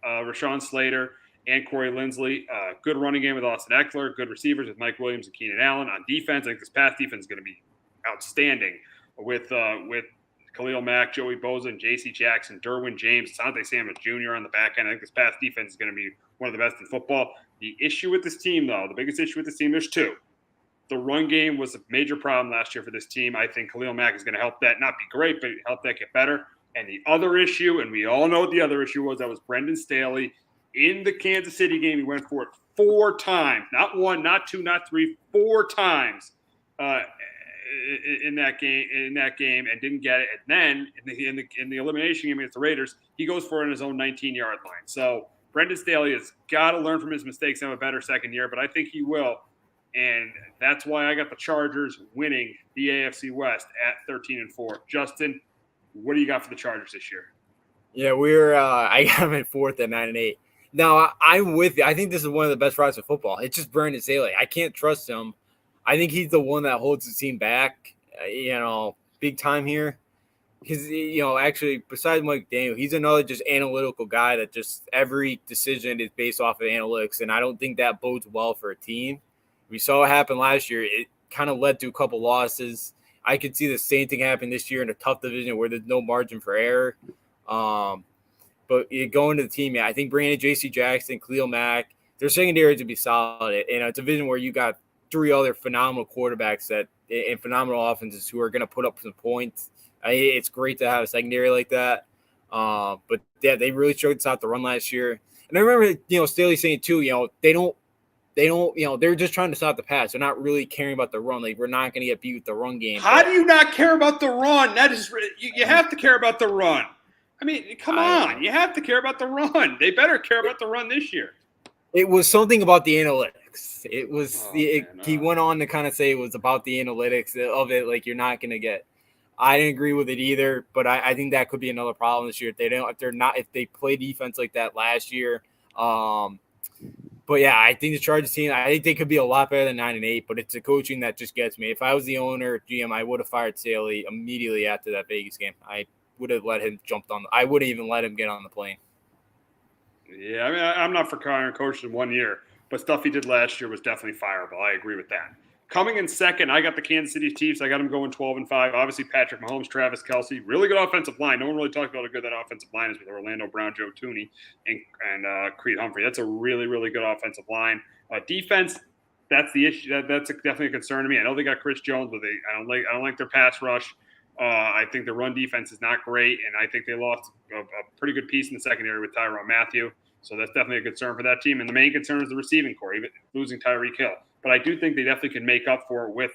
D: Rashawn Slater and Corey Linsley. Good running game with Austin Eckler. Good receivers with Mike Williams and Keenan Allen. On defense, I think this pass defense is going to be outstanding with Khalil Mack, Joey Bosa, and J.C. Jackson, Derwin James, Asante Samuel Jr. on the back end. I think this pass defense is going to be one of the best in football. The issue with this team, though, the biggest issue with this team, there's 2. The run game was a major problem last year for this team. I think Khalil Mack is going to help that not be great, but help that get better. And the other issue, and we all know what the other issue was, that was Brendan Staley. In the Kansas City game, he went for it 4 times. Not 1, not 2, not 3, 4 times in that game and didn't get it. And then in the elimination game against the Raiders, he goes for it in his own 19-yard line. So Brendan Staley has got to learn from his mistakes and have a better second year, but I think he will. And that's why I got the Chargers winning the AFC West at 13-4. Justin, what do you got for the Chargers this year?
G: Yeah, I got them at 4th at 9-8. Now, I'm with you. I think this is one of the best rosters of football. It's just Brandon Staley. I can't trust him. I think he's the one that holds the team back, big time here. Because, actually, besides Mike Daniel, he's another just analytical guy that just every decision is based off of analytics, and I don't think that bodes well for a team. We saw what happened last year. It kind of led to a couple losses. I could see the same thing happen this year in a tough division where there's no margin for error. But going to the team, I think bringing in J.C. Jackson, Khalil Mack, their secondary to be solid in a division where you got 3 other phenomenal quarterbacks and phenomenal offenses who are going to put up some points. It's great to have a secondary like that. But yeah, they really showed us out the run last year. And I remember, Staley saying too, they're just trying to stop the pass. They're not really caring about the run. Like, we're not going to get beat with the run game.
D: How do you not care about the run? That is, you have to care about the run. I mean, come on. You have to care about the run. They better care about the run this year.
G: It was something about the analytics. It was he went on to kind of say it was about the analytics of it. Like, you're not going to get. I didn't agree with it either, but I think that could be another problem this year if they play defense like that last year. But yeah, I think the Chargers team, I think they could be a lot better than 9-8, but it's the coaching that just gets me. If I was the owner, GM, I would have fired Staley immediately after that Vegas game. I would have let him I wouldn't even let him get on the plane.
D: Yeah, I mean, I'm not for firing coaches in 1 year, but stuff he did last year was definitely fireable. I agree with that. Coming in second, I got the Kansas City Chiefs. I got them going 12-5. Obviously, Patrick Mahomes, Travis Kelce, really good offensive line. No one really talked about how good that offensive line is with Orlando Brown, Joe Thuney, and Creed Humphrey. That's a really, really good offensive line. Defense, that's the issue. That's definitely a concern to me. I know they got Chris Jones, but I don't like their pass rush. I think their run defense is not great, and I think they lost a pretty good piece in the secondary with Tyrann Mathieu. So that's definitely a concern for that team. And the main concern is the receiving core, even losing Tyreek Hill. But I do think they definitely can make up for it with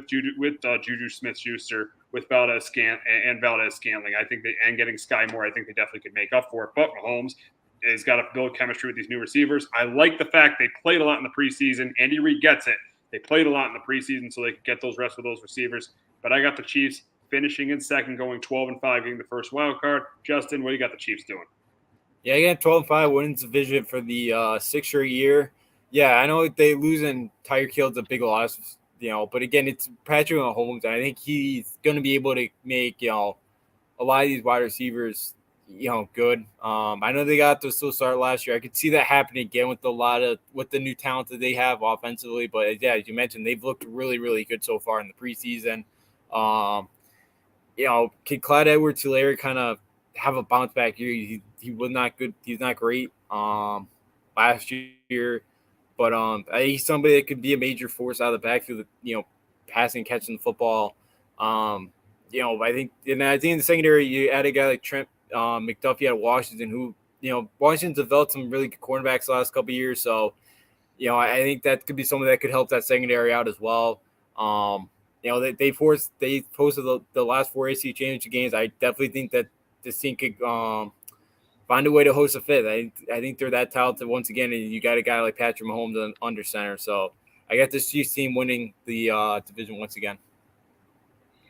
D: Juju Smith-Schuster, with Valdez Scantling. I think and getting Sky Moore, I think they definitely could make up for it. But Mahomes has got to build chemistry with these new receivers. I like the fact they played a lot in the preseason. Andy Reid gets it. They played a lot in the preseason so they could get those rest of those receivers. But I got the Chiefs finishing in second, going 12-5, getting the first wild card. Justin, what do you got the Chiefs doing?
G: Yeah, again, 12-5 winning division for the 6th straight year. Yeah, I know they losing Tyreek Hill's a big loss, but again, it's Patrick Mahomes. I think he's going to be able to make, a lot of these wide receivers, good. I know they got to still start last year. I could see that happening again with the new talent that they have offensively. But yeah, as you mentioned, they've looked really, really good so far in the preseason. Can Clyde Edwards-Helaire kind of have a bounce back year? He was not good. He's not great last year. But he's somebody that could be a major force out of the backfield, passing, catching the football. I think in the secondary, you add a guy like Trent McDuffie out of Washington, who, Washington's developed some really good cornerbacks the last couple of years. So, I think that could be something that could help that secondary out as well. They posted the last 4 AC championship games. I definitely think that this team could find a way to host a fifth. I think they're that talented once again, and you got a guy like Patrick Mahomes under center. So I got this Chiefs team winning the division once again.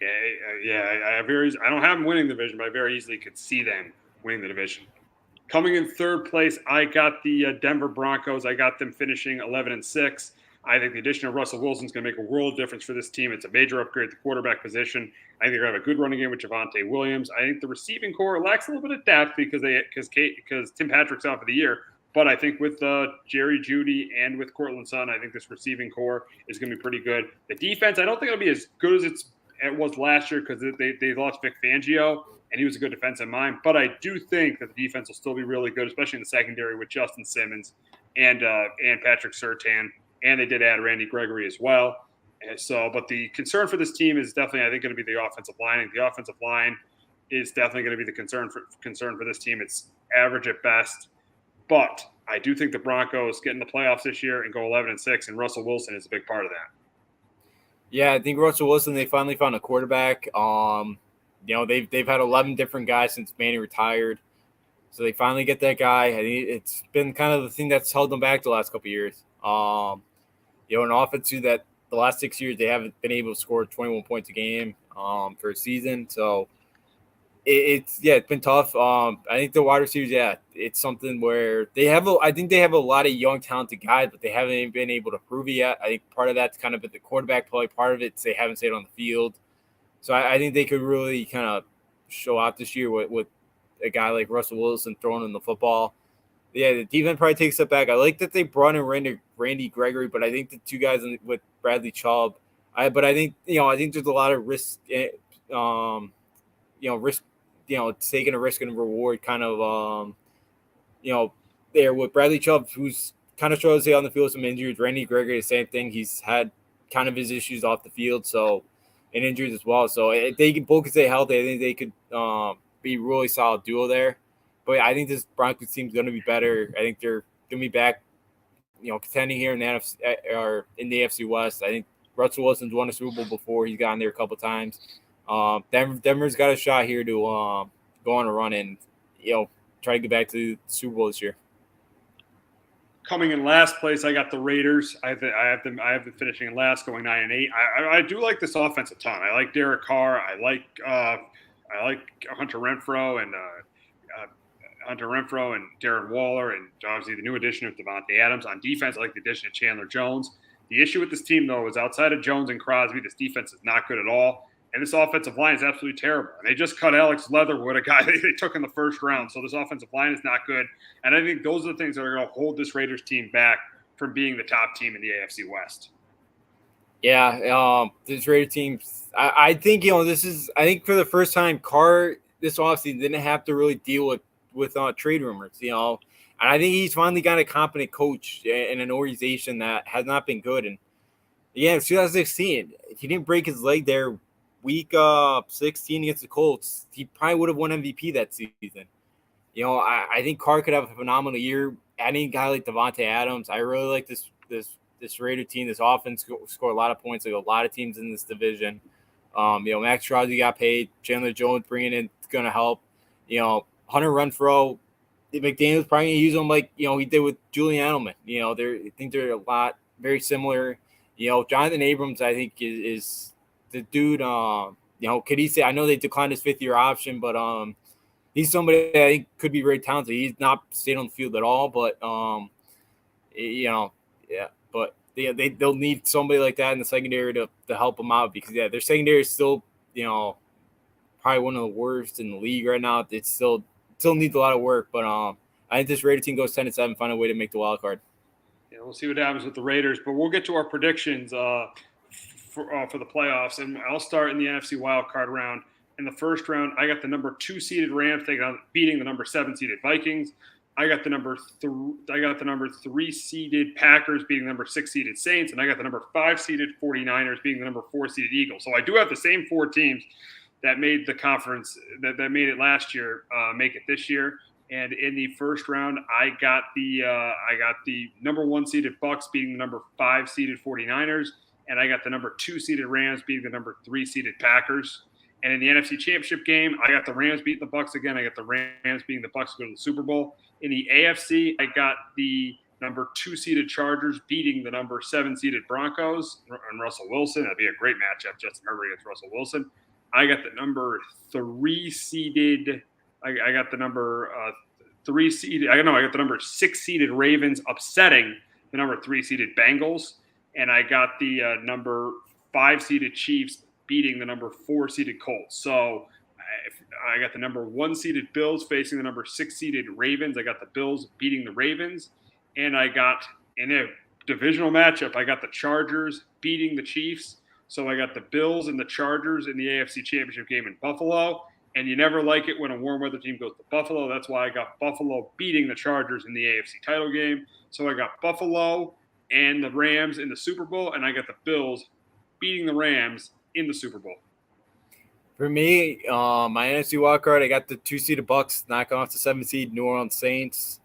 D: I don't have them winning the division, but I very easily could see them winning the division. Coming in third place, I got the Denver Broncos. I got them finishing 11-6. I think the addition of Russell Wilson is going to make a world difference for this team. It's a major upgrade at the quarterback position. I think they're going to have a good running game with Javonte Williams. I think the receiving core lacks a little bit of depth because Tim Patrick's out for the year. But I think with Jerry Jeudy and with Cortland Sutton, I think this receiving core is going to be pretty good. The defense, I don't think it'll be as good as it was last year because they lost Vic Fangio, and he was a good defensive mind. But I do think that the defense will still be really good, especially in the secondary with Justin Simmons and Patrick Surtain, and they did add Randy Gregory as well. And so, but the concern for this team is definitely, I think, going to be the offensive line. And the offensive line is definitely going to be the concern for this team. It's average at best, but I do think the Broncos get in the playoffs this year and go 11-6, and Russell Wilson is a big part of that.
G: Yeah, I think Russell Wilson, they finally found a quarterback. They've had 11 different guys since Manning retired. So they finally get that guy. I think it's been kind of the thing that's held them back the last couple of years. An offense too that the last 6 years they haven't been able to score 21 points a game for a season. So it's been tough. I think the wide receivers, it's something where I think they have a lot of young, talented guys, but they haven't been able to prove it yet. I think part of that's kind of been the quarterback play. Part of it's they haven't stayed on the field. So I think they could really kind of show out this year with a guy like Russell Wilson throwing in the football. Yeah, the defense probably takes it back. I like that they brought in Randy Gregory, but I think the two guys with Bradley Chubb. I think there's a lot of risk. Risk. Taking a risk and reward kind of. There with Bradley Chubb, who's kind of struggling to stay on the field with some injuries. Randy Gregory, the same thing. He's had kind of his issues off the field, and injuries as well. So if they can both stay healthy, I think they could be a really solid duo there. But I think this Broncos team is going to be better. I think they're going to be back, contending here in the NFC or in the AFC West. I think Russell Wilson's won a Super Bowl before. He's gotten there a couple times. Denver's got a shot here to go on a run and try to get back to the Super Bowl this year.
D: Coming in last place, I got the Raiders. I have them finishing in last, going 9-8. I do like this offense a ton. I like Derek Carr. I like Hunter Renfrow and Darren Waller, and obviously the new addition of Devontae Adams. On defense, I like the addition of Chandler Jones. The issue with this team, though, is outside of Jones and Crosby, this defense is not good at all. And this offensive line is absolutely terrible. And they just cut Alex Leatherwood, a guy they took in the first round. So this offensive line is not good. And I think those are the things that are going to hold this Raiders team back from being the top team in the AFC West.
G: Yeah, this Raiders team, I think, I think for the first time, Carr this offseason didn't have to really deal with trade rumors, and I think he's finally got a competent coach in an organization that has not been good. And yeah, 2016, if he didn't break his leg there week 16 against the Colts, he probably would have won MVP that season. I think Carr could have a phenomenal year. Adding a guy like Devontae Adams, I really like this Raider team. This offense score a lot of points. Like a lot of teams in this division. Max Crosby got paid. Chandler Jones bringing in is going to help. Hunter Renfrow, McDaniel's probably going to use him like, he did with Julian Edelman. I think they're a lot very similar. Jonathan Abrams, I think, is the dude. Could he say, I know they declined his 5th-year option, but he's somebody that I think could be very talented. He's not stayed on the field at all, but, But they'll need somebody like that in the secondary to help them out because, their secondary is still, probably one of the worst in the league right now. It still needs a lot of work, but I think this Raider team goes 10-7, find a way to make the wild card.
D: Yeah, we'll see what happens with the Raiders, but we'll get to our predictions for the playoffs, and I'll start in the NFC wild card round. In the first round, I got the number 2 seeded Rams beating the number 7 seeded Vikings. I got the number 3 seeded Packers beating the number 6 seeded Saints, and I got the number 5 seeded 49ers beating the number 4 seeded Eagles. So I do have the same 4 teams that made the conference that made it last year make it this year. And in the first round, I got the number 1 seeded Bucks beating the number 5 seeded 49ers, and I got the number 2 seeded Rams beating the number 3 seeded Packers. And in the NFC Championship game, I got the Rams beating the Bucks again. I got the Rams beating the Bucks to go to the Super Bowl. In the AFC, I got the number 2-seeded Chargers beating the number 7-seeded Broncos and Russell Wilson. That'd be a great matchup, Justin Herbert against Russell Wilson. I got the number 3-seeded. I got the number 3-seeded. I got the number 6-seeded Ravens upsetting the number 3-seeded Bengals, and I got the number 5-seeded Chiefs beating the number 4-seeded Colts. So I got the number 1-seeded Bills facing the number 6-seeded Ravens. I got the Bills beating the Ravens. And I got, in a divisional matchup, I got the Chargers beating the Chiefs. So I got the Bills and the Chargers in the AFC Championship game in Buffalo. And you never like it when a warm weather team goes to Buffalo. That's why I got Buffalo beating the Chargers in the AFC title game. So I got Buffalo and the Rams in the Super Bowl. And I got the Bills beating the Rams in the Super Bowl.
G: For me, my NFC wildcard, I got the 2-seeded Bucks knocking off the 7-seed New Orleans Saints.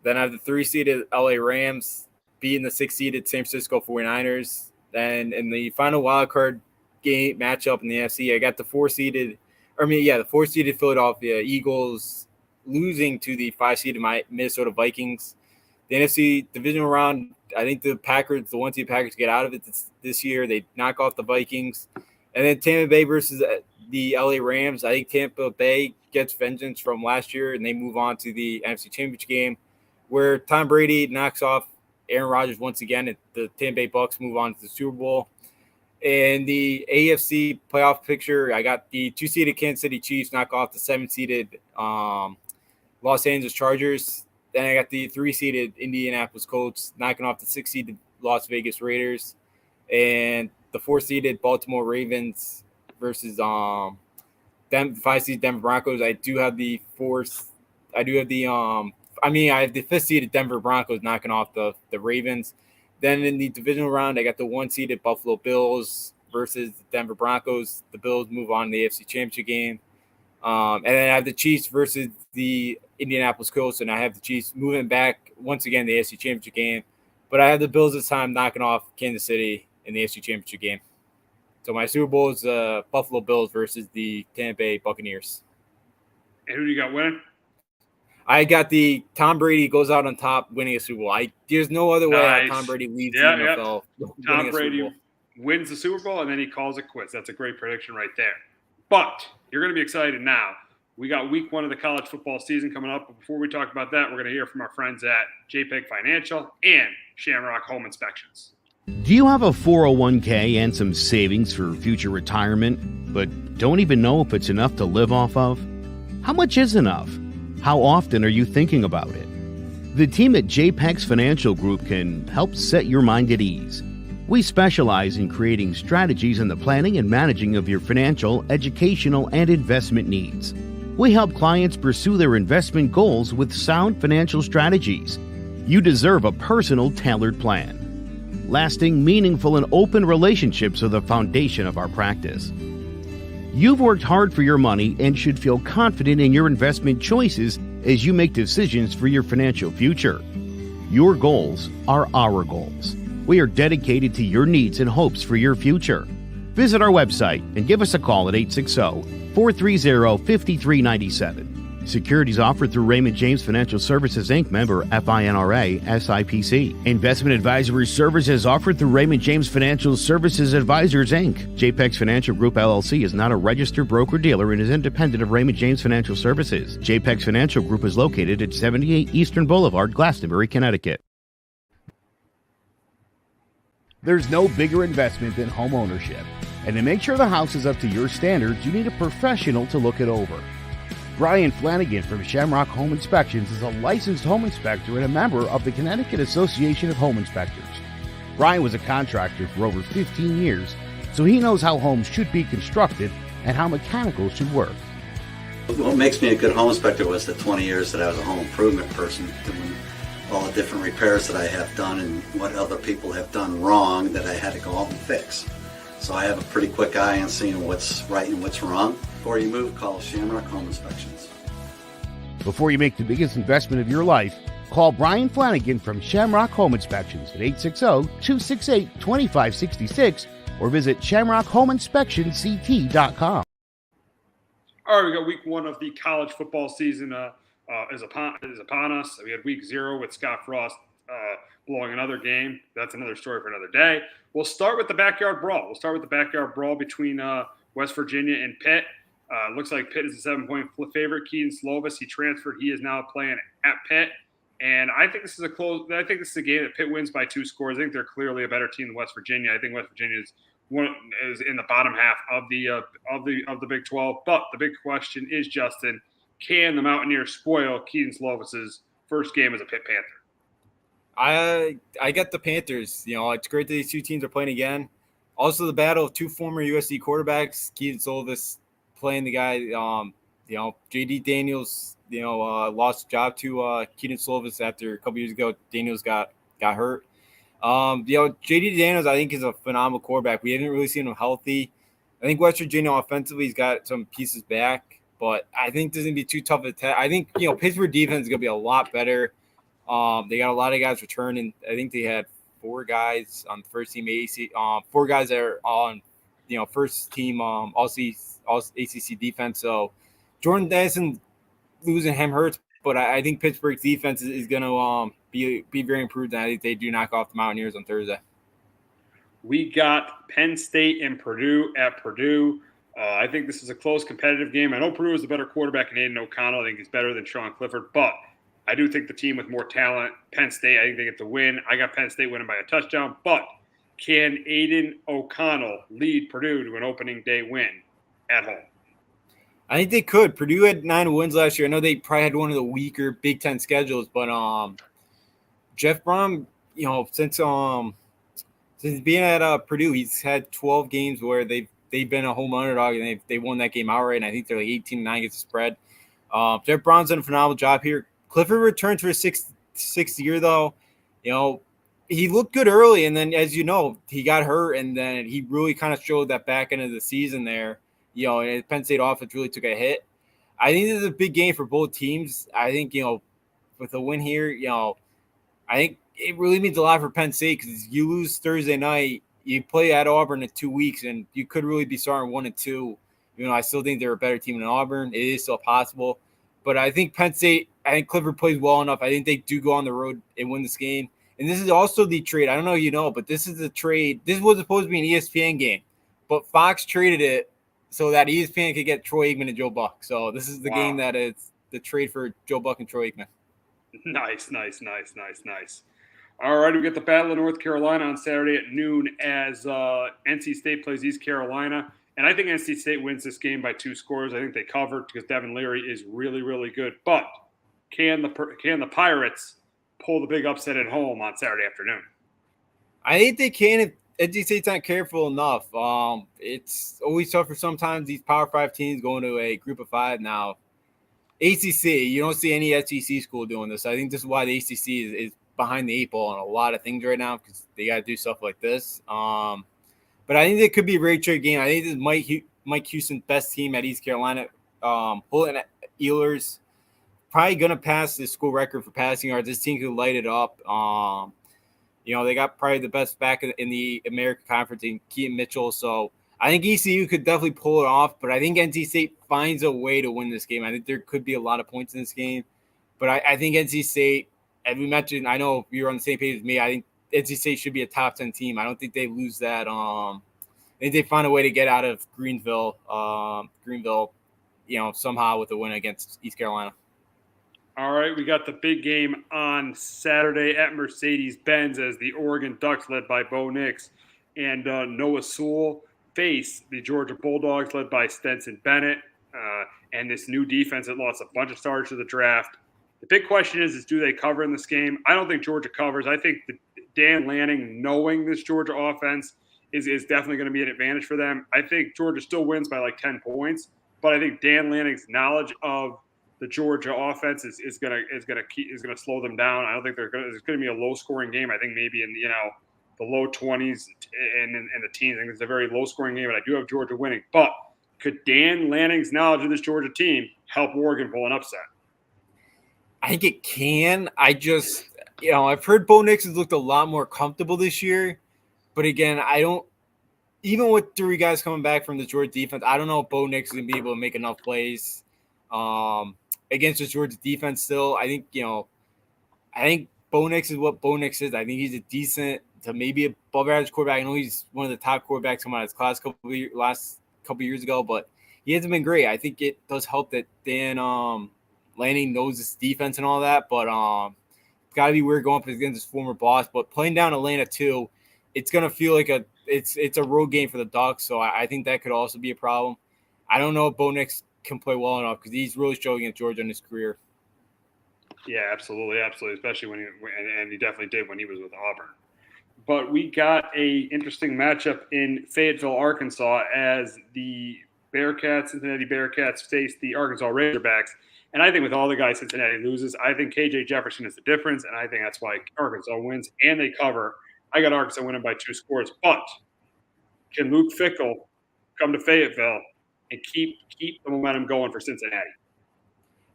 G: Then I have the 3-seeded LA Rams beating the 6-seeded San Francisco 49ers. Then in the final wildcard game matchup in the NFC, I got the 4-seeded Philadelphia Eagles losing to the 5-seeded Minnesota Vikings. The NFC divisional round, I think the 1-seed Packers get out of it this year. They knock off the Vikings. And then Tampa Bay versus the LA Rams. I think Tampa Bay gets vengeance from last year, and they move on to the NFC Championship game, where Tom Brady knocks off Aaron Rodgers once again, and the Tampa Bay Bucks move on to the Super Bowl. In the AFC playoff picture, I got the 2-seeded Kansas City Chiefs knock off the 7-seeded Los Angeles Chargers. Then I got the 3-seeded Indianapolis Colts knocking off the 6-seeded Las Vegas Raiders. And the 4-seeded Baltimore Ravens versus 5-seeded Denver Broncos. I have the 5th-seeded Denver Broncos knocking off the Ravens. Then in the divisional round, I got the 1-seeded Buffalo Bills versus the Denver Broncos. The Bills move on to the AFC Championship game. And then I have the Chiefs versus the Indianapolis Colts, and I have the Chiefs moving back once again the AFC Championship game. But I have the Bills this time knocking off Kansas City in the AFC Championship game. So my Super Bowl is Buffalo Bills versus the Tampa Bay Buccaneers.
D: And who do you got winning?
G: I got the Tom Brady goes out on top winning a Super Bowl. There's no other way
D: Nice.
G: Tom Brady leads the NFL.
D: Tom Brady wins the Super Bowl, and then he calls it quits. That's a great prediction right there. But you're going to be excited now. We got week 1 of the college football season coming up. But before we talk about that, we're going to hear from our friends at JPEG Financial and Shamrock Home Inspections.
A: Do you have a 401k and some savings for future retirement, but don't even know if it's enough to live off of? How much is enough? How often are you thinking about it? The team at JPEG's Financial Group can help set your mind at ease. We specialize in creating strategies in the planning and managing of your financial, educational, and investment needs. We help clients pursue their investment goals with sound financial strategies. You deserve a personal, tailored plan. Lasting, meaningful, and open relationships are the foundation of our practice. You've worked hard for your money and should feel confident in your investment choices as you make decisions for your financial future. Your goals are our goals. We are dedicated to your needs and hopes for your future. Visit our website and give us a call at 860-430-5397. Securities offered through Raymond James Financial Services, Inc., member FINRA, SIPC. Investment advisory services offered through Raymond James Financial Services Advisors, Inc. JPEG's Financial Group, LLC is not a registered broker-dealer and is independent of Raymond James Financial Services. JPEG's Financial Group is located at 78 Eastern Boulevard, Glastonbury, Connecticut. There's no bigger investment than home ownership. And to make sure the house is up to your standards, you need a professional to look it over. Brian Flanagan from Shamrock Home Inspections is a licensed home inspector and a member of the Connecticut Association of Home Inspectors. Brian was a contractor for over 15 years, so he knows how homes should be constructed and how mechanicals should work.
H: What makes me a good home inspector was the 20 years that I was a home improvement person, doing all the different repairs that I have done and what other people have done wrong that I had to go out and fix. So I have a pretty quick eye on seeing what's right and what's wrong. Before you move, call Shamrock Home Inspections.
A: Before you make the biggest investment of your life, call Brian Flanagan from Shamrock Home Inspections at 860-268-2566 or visit shamrockhomeinspectionsct.com.
D: All right, we got week 1 of the college football season is upon us. We had week 0 with Scott Frost blowing another game. That's another story for another day. We'll start with the backyard brawl. We'll start with the backyard brawl between West Virginia and Pitt. Looks like Pitt is a 7-point favorite. Keaton Slovis, he transferred. He is now playing at Pitt. And I think this is a game that Pitt wins by 2 scores. I think they're clearly a better team than West Virginia. I think West Virginia is in the bottom half of the Big 12. But the big question is, Justin, can the Mountaineers spoil Keaton Slovis's first game as a Pitt Panther?
G: I get the Panthers. It's great that these two teams are playing again. Also, the battle of 2 former USC quarterbacks, Keaton Slovis playing the guy. JD Daniels, lost a job to Keaton Slovis after a couple years ago. Daniels got hurt. JD Daniels, I think, is a phenomenal quarterback. We haven't really seen him healthy. I think West Virginia offensively has got some pieces back, but I think this is going to be too tough of a test. I think, Pittsburgh defense is going to be a lot better. They got a lot of guys returning. I think they had 4 guys on the first team ACC. 4 guys that are on, first team all ACC defense. So Jordan Dennison losing him hurts, but I think Pittsburgh's defense is going to be very improved. And I think they do knock off the Mountaineers on Thursday.
D: We got Penn State and Purdue at Purdue. I think this is a close, competitive game. I know Purdue is a better quarterback in Aiden O'Connell. I think he's better than Sean Clifford, but I do think the team with more talent, Penn State, I think they get the win. I got Penn State winning by a touchdown, but can Aiden O'Connell lead Purdue to an opening day win at home?
G: I think they could. Purdue had 9 wins last year. I know they probably had one of the weaker Big Ten schedules, but Jeff Brom, since being at Purdue, he's had 12 games where they've been a home underdog, and they won that game outright. And I think they're like 18-9 against the spread. Jeff Brom's done a phenomenal job here. Clifford returned for his sixth year, though. He looked good early, and then, as you know, he got hurt, and then he really kind of showed that back end of the season there. And Penn State offense really took a hit. I think this is a big game for both teams. I think, with a win here, I think it really means a lot for Penn State, because you lose Thursday night, you play at Auburn in 2 weeks, and you could really be starting 1-2. I still think they're a better team than Auburn. It is still possible. But I think Penn State, I think Clifford plays well enough. I think they do go on the road and win this game. And this is also the trade. I don't know but this is the trade. This was supposed to be an ESPN game, but Fox traded it so that ESPN could get Troy Aikman and Joe Buck. So this is the game that is the trade for Joe Buck and Troy Aikman.
D: Nice. All right, we get the Battle of North Carolina on Saturday at noon as NC State plays East Carolina. And I think NC State wins this game by 2 scores. I think they covered because Devin Leary is really, really good. But can the Pirates pull the big upset at home on Saturday afternoon?
G: I think they can if NC State's not careful enough. It's always tough for sometimes these Power 5 teams going to a group of 5 now. ACC, you don't see any SEC school doing this. I think this is why the ACC is behind the 8 ball on a lot of things right now, because they got to do stuff like this. But I think it could be a very tricky game. I think this is Mike Houston's best team at East Carolina. Pulling Ehlers, probably going to pass the school record for passing yards. This team could light it up. They got probably the best back in the American Conference in Keaton Mitchell. So I think ECU could definitely pull it off. But I think NC State finds a way to win this game. I think there could be a lot of points in this game. But I think NC State, as we mentioned, I know you're on the same page as me. I think NC State should be a top 10 team. I don't think they lose that. I think they find a way to get out of Greenville, somehow with a win against East Carolina.
D: All right, we got the big game on Saturday at Mercedes-Benz as the Oregon Ducks, led by Bo Nix and Noah Sewell, face the Georgia Bulldogs, led by Stetson Bennett, and this new defense that lost a bunch of starters to the draft. The big question is do they cover in this game? I don't think Georgia covers. I think Dan Lanning, knowing this Georgia offense, is definitely going to be an advantage for them. I think Georgia still wins by like 10 points, but I think Dan Lanning's knowledge of the Georgia offense is going to slow them down. I don't think it's going to be a low scoring game. I think maybe in the low 20s and the teens. I think it's a very low scoring game, but I do have Georgia winning. But could Dan Lanning's knowledge of this Georgia team help Oregon pull an upset?
G: I think it can. I've heard Bo Nix has looked a lot more comfortable this year, but again, even with 3 guys coming back from the Georgia defense, I don't know if Bo Nix is going to be able to make enough against the Georgia defense still. I think Bo Nix is what Bo Nix is. I think he's a decent to maybe above average quarterback. I know he's one of the top quarterbacks coming out of his class last couple years ago, but he hasn't been great. I think it does help that Dan Lanning knows his defense and all that, but it's got to be weird going up against his former boss. But playing down Atlanta too, it's gonna feel like it's a road game for the Ducks, so I think that could also be a problem. I don't know if Bo Nix can play well enough because he's really showing against Georgia in his career.
D: Yeah, absolutely, especially when he definitely did when he was with Auburn. But we got a interesting matchup in Fayetteville, Arkansas, as the Cincinnati Bearcats face the Arkansas Razorbacks. And I think with all the guys Cincinnati loses, I think KJ Jefferson is the difference, and I think that's why Arkansas wins and they cover. I got Arkansas winning by 2 scores. But can Luke Fickell come to Fayetteville and keep the momentum going for Cincinnati?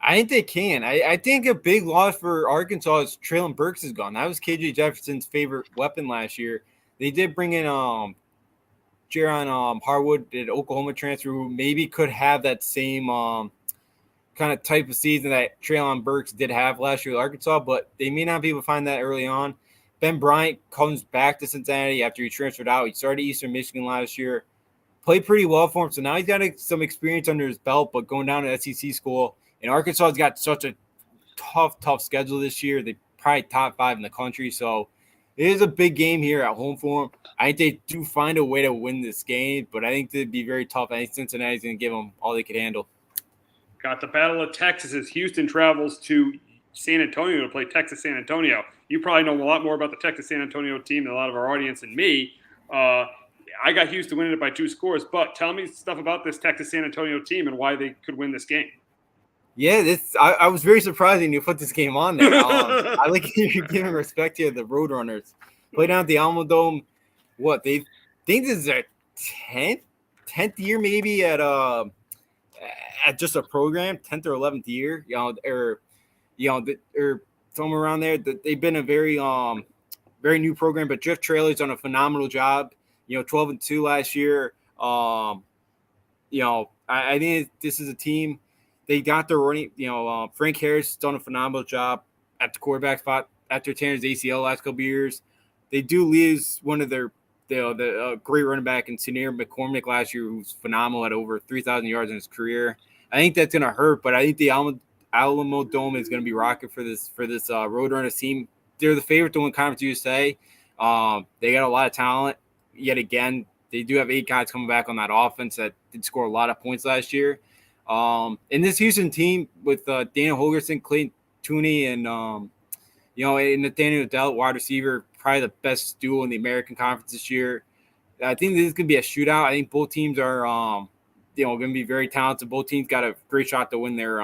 G: I think they can. I think a big loss for Arkansas is Traylon Burks is gone. That was KJ Jefferson's favorite weapon last year. They did bring in Jaron Harwood, the Oklahoma transfer, who maybe could have that same kind of type of season that Traylon Burks did have last year with Arkansas, but they may not be able to find that early on. Ben Bryant comes back to Cincinnati after he transferred out. He started Eastern Michigan last year, played pretty well for him. So now he's got some experience under his belt, but going down to SEC school. And Arkansas has got such a tough schedule this year. They probably top 5 in the country. So it is a big game here at home for them. I think they do find a way to win this game, but I think it'd be very tough. I think Cincinnati's going to give them all they could handle.
D: Got the Battle of Texas as Houston travels to San Antonio to play Texas San Antonio. You probably know a lot more about the Texas San Antonio team than a lot of our audience and me. I got Houston winning it by 2 scores, but tell me stuff about this Texas San Antonio team and why they could win this game.
G: Yeah, I was very surprised when you put this game on there. I like you're giving respect here to the Roadrunners. Play down at the Alamo Dome. What they think this is their 10th year maybe at just a program, 10th or 11th year, or somewhere around there. They've been a very new program, but Jeff Traylor's done a phenomenal job. 12-2 last year. I think this is a team. They got their running. Frank Harris done a phenomenal job at the quarterback spot after Tanner's ACL last couple of years. They do lose one of their great running back in Sinead McCormick last year, who's phenomenal at over 3,000 yards in his career. I think that's going to hurt, but I think the Alamo Dome is going to be rocking for this Roadrunners team. They're the favorite to win Conference USA. They got a lot of talent. Yet again, they do have 8 guys coming back on that offense that did score a lot of points last year. And this Houston team with Daniel Holgerson, Clayton Tooney, and and Nathaniel Dell, wide receiver, probably the best duo in the American Conference this year. I think this is going to be a shootout. I think both teams are going to be very talented. Both teams got a great shot to win their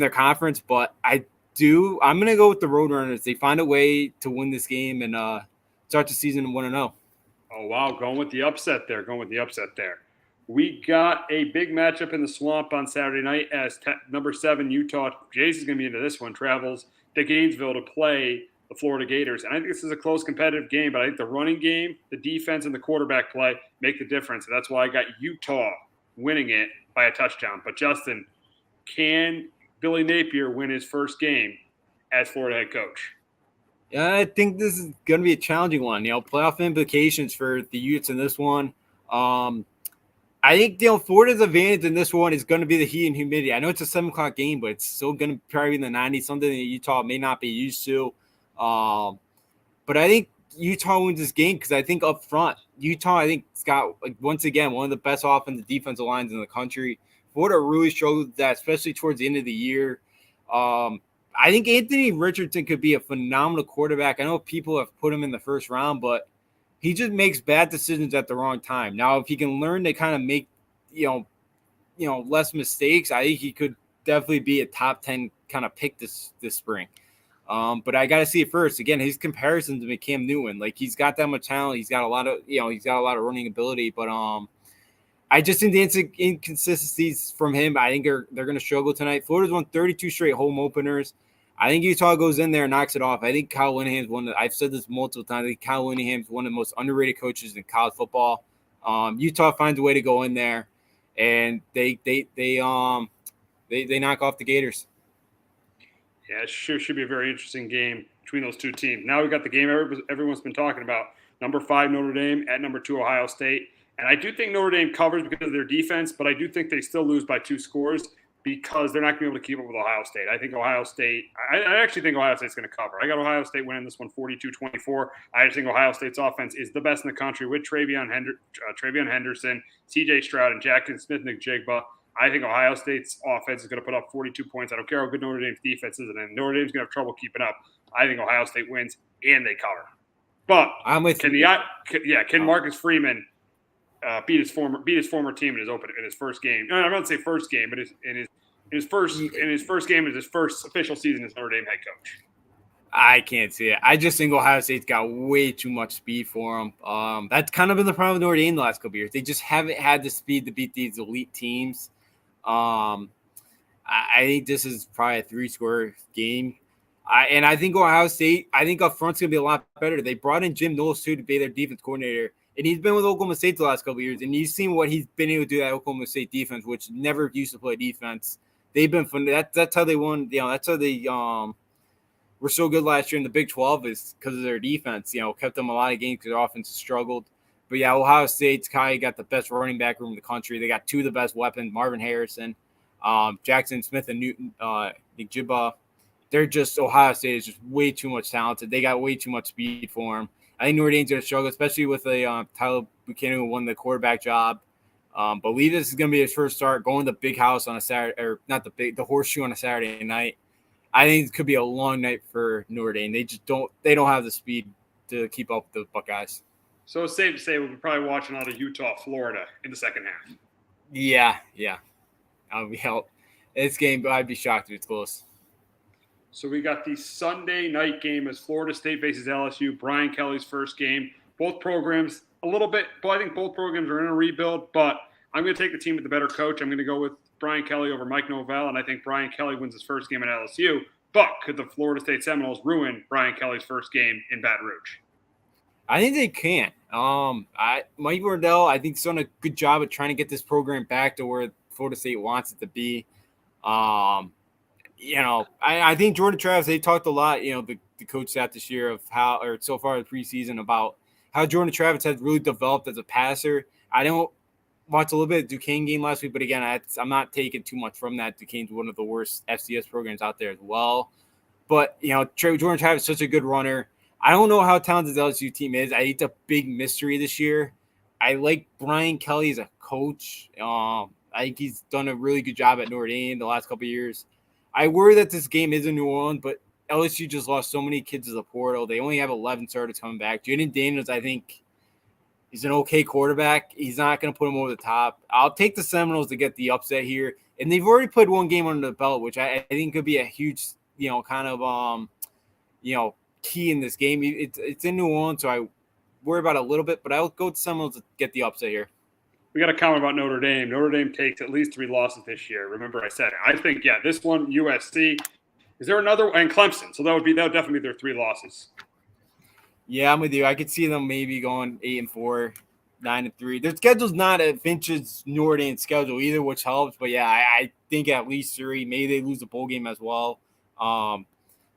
G: conference. But I'm going to go with the Roadrunners. They find a way to win this game and start the season 1-0.
D: Oh, wow. Going with the upset there. We got a big matchup in the Swamp on Saturday night as number 7 Utah Jay's is going to be into this one. Travels to Gainesville to play the Florida Gators. And I think this is a close competitive game, but I think the running game, the defense, and the quarterback play make the difference. And that's why I got Utah winning it by a touchdown. But, Justin, can Billy Napier win his first game as Florida head coach?
G: Yeah, I think this is going to be a challenging one. Playoff implications for the Utes in this one. I think Florida's advantage in this one is going to be the heat and humidity. I know it's a 7:00 game, but it's still going to probably be in the 90s, something that Utah may not be used to. But I think Utah wins this game because I think up front, Utah, I think, has got, once again, one of the best offensive defensive lines in the country. Florida really showed that, especially towards the end of the year. I think Anthony Richardson could be a phenomenal quarterback. I know people have put him in the first round, but he just makes bad decisions at the wrong time. Now, if he can learn to kind of make, less mistakes, I think he could definitely be a top 10 kind of pick this spring. But I got to see it first. Again, his comparison to Cam Newton, he's got that much talent. He's got a lot of, running ability. But I just think the inconsistencies from him, I think they're going to struggle tonight. Florida's won 32 straight home openers. I think Utah goes in there and knocks it off. I think Kyle Linehan's I've said this multiple times. I think Kyle Linehan's one of the most underrated coaches in college football. Utah finds a way to go in there, and they knock off the Gators.
D: Yeah, it sure should be a very interesting game between those two teams. Now we've got the game everyone's been talking about. Number 5, Notre Dame, at number 2, Ohio State. And I do think Notre Dame covers because of their defense, but I do think they still lose by 2 scores because they're not going to be able to keep up with Ohio State. I think Ohio State – I actually think Ohio State's going to cover. I got Ohio State winning this one 42-24. I just think Ohio State's offense is the best in the country with Travion Henderson, C.J. Stroud, and Jackson Smith-Njigba. I think Ohio State's offense is going to put up 42 points. I don't care how good Notre Dame's defense is, and Notre Dame's going to have trouble keeping up. I think Ohio State wins, and they cover. But can Marcus Freeman beat his former team in his first game? No, I'm not say first game, but in his first game as his first official season as Notre Dame head coach.
G: I can't see it. I just think Ohio State's got way too much speed for them. That's kind of been the problem with Notre Dame the last couple of years. They just haven't had the speed to beat these elite teams. I think this is probably a 3-score game. I think Ohio State, I think up front's going to be a lot better. They brought in Jim Knowles, too, to be their defense coordinator. And he's been with Oklahoma State the last couple of years. And you've seen what he's been able to do at Oklahoma State defense, which never used to play defense. They've been fun. That's how they won. That's how they were so good last year in the Big 12 is because of their defense. Kept them a lot of games because their offense struggled. But, yeah, Ohio State's kind of got the best running back room in the country. They got 2 of the best weapons, Marvin Harrison, Jackson Smith, and Newton Njigba. They're just – Ohio State is just way too much talented. They got way too much speed for them. I think Notre Dame's going to struggle, especially with Tyler Buchanan who won the quarterback job. Believe this is going to be his first start going to the big house on a Saturday – or not the horseshoe on a Saturday night. I think it could be a long night for Notre Dame. They just don't have the speed to keep up with the Buckeyes.
D: So it's safe to say we'll be probably watching a lot of Utah, Florida in the second half.
G: Yeah. I'll be helped. This game, but I'd be shocked if it's close.
D: So we got the Sunday night game as Florida State faces LSU, Brian Kelly's first game. Both programs a little bit, but I think both programs are in a rebuild, but I'm going to take the team with the better coach. I'm going to go with Brian Kelly over Mike Novell, and I think Brian Kelly wins his first game at LSU. But could the Florida State Seminoles ruin Brian Kelly's first game in Baton Rouge?
G: I think they can. Mike Norvell, I think, has done a good job of trying to get this program back to where Florida State wants it to be. I think Jordan Travis, they talked a lot, the coach staff this year of how, or so far the preseason, about how Jordan Travis has really developed as a passer. I don't watch a little bit of Duquesne game last week, but again, I'm not taking too much from that. Duquesne's one of the worst FCS programs out there as well. But, Jordan Travis is such a good runner. I don't know how talented the LSU team is. I think it's a big mystery this year. I like Brian Kelly as a coach. I think he's done a really good job at Notre Dame the last couple of years. I worry that this game is in New Orleans, but LSU just lost so many kids to the portal. They only have 11 starters coming back. Jaden Daniels, I think, he's an okay quarterback. He's not going to put him over the top. I'll take the Seminoles to get the upset here. And they've already played one game under the belt, which I think could be a huge, key in this game. It's in New Orleans, so I worry about it a little bit, but I'll go with Seminoles to get the upset here.
D: We got a comment about Notre Dame. Notre Dame takes at least 3 losses this year. Remember I said it. I think, this one, USC. Is there another – and Clemson. So that would definitely be their 3 losses.
G: Yeah, I'm with you. I could see them maybe going 8-4, 9-3. Their schedule's not a vintage Notre Dame schedule either, which helps. But, I think at least 3. Maybe they lose the bowl game as well.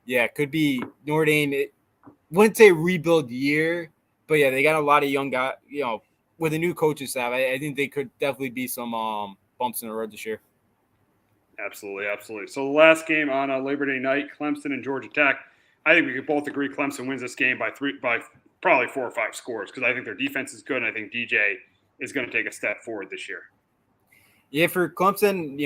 G: It could be Notre Dame. Wouldn't say rebuild year, but, they got a lot of young guys, with a new coaching staff. I think they could definitely be some bumps in the road this year.
D: Absolutely. So the last game on Labor Day night, Clemson and Georgia Tech. I think we could both agree Clemson wins this game by probably 4 or 5 scores because I think their defense is good and I think DJ is going to take a step forward this year.
G: Yeah, for Clemson,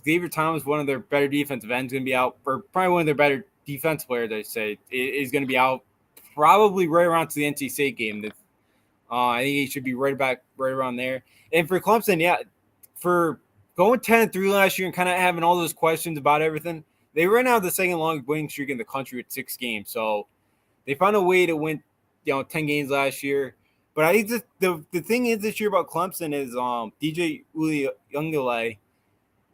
G: Xavier Thomas, one of their better defensive ends, going to be out, or probably one of their better defense players, I say, is going to be out probably right around to the NC State game. I think he should be right around there. And for Clemson, for going 10-3 last year and kind of having all those questions about everything, they ran out the second longest winning streak in the country with 6 games. So they found a way to win, 10 games last year. But I think the thing is this year about Clemson is DJ Uiagalelei.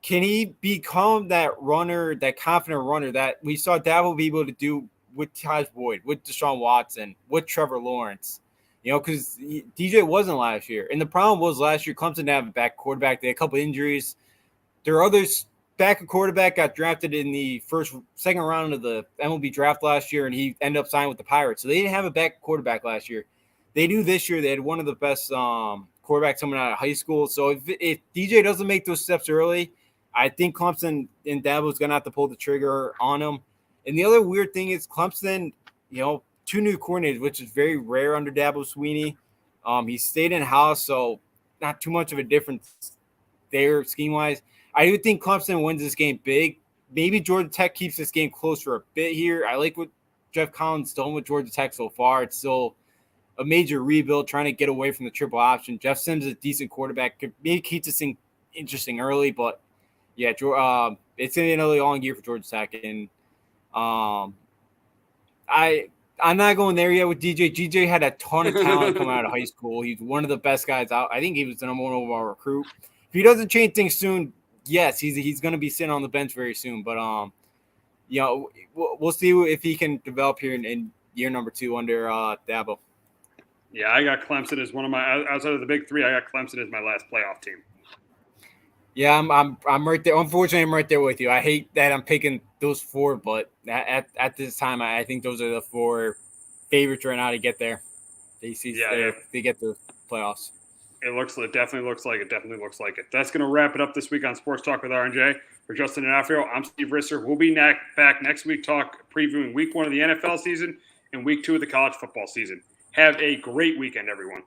G: Can he become that runner, that confident runner that we saw Dabo be able to do with Taj Boyd, with Deshaun Watson, with Trevor Lawrence? Because DJ wasn't last year. And the problem was last year, Clemson didn't have a back quarterback. They had a couple injuries. Their other backup quarterback got drafted in the second round of the MLB draft last year, and he ended up signing with the Pirates. So they didn't have a backup quarterback last year. They do this year. They had one of the best quarterbacks coming out of high school. So if DJ doesn't make those steps early, I think Clemson and Dabo is going to have to pull the trigger on him. And the other weird thing is Clemson, 2 new coordinators, which is very rare under Dabo Swinney. He stayed in-house, so not too much of a difference there scheme-wise. I do think Clemson wins this game big. Maybe Georgia Tech keeps this game close for a bit here. I like what Jeff Collins done with Georgia Tech so far. It's still a major rebuild, trying to get away from the triple option. Jeff Sims is a decent quarterback. Could maybe keep this thing interesting early, but yeah, it's going to be another long year for Georgia Tech. And I'm not going there yet with DJ. DJ had a ton of talent coming out of high school. He's one of the best guys out. I think he was the number 1 overall recruit. If he doesn't change things soon, yes, he's going to be sitting on the bench very soon. But we'll see if he can develop here in year number 2 under Dabo.
D: Yeah, I got Clemson as one of my outside of the big 3. I got Clemson as my last playoff team.
G: Yeah, I'm right there. Unfortunately, I'm right there with you. I hate that I'm picking those 4, but at this time, I think those are the 4 favorites right now to get there. They get the playoffs.
D: It definitely looks like it. That's going to wrap it up this week on Sports Talk with R&J. For Justin and Afrio, I'm Steve Risser. We'll be back next week previewing week 1 of the NFL season and week 2 of the college football season. Have a great weekend, everyone.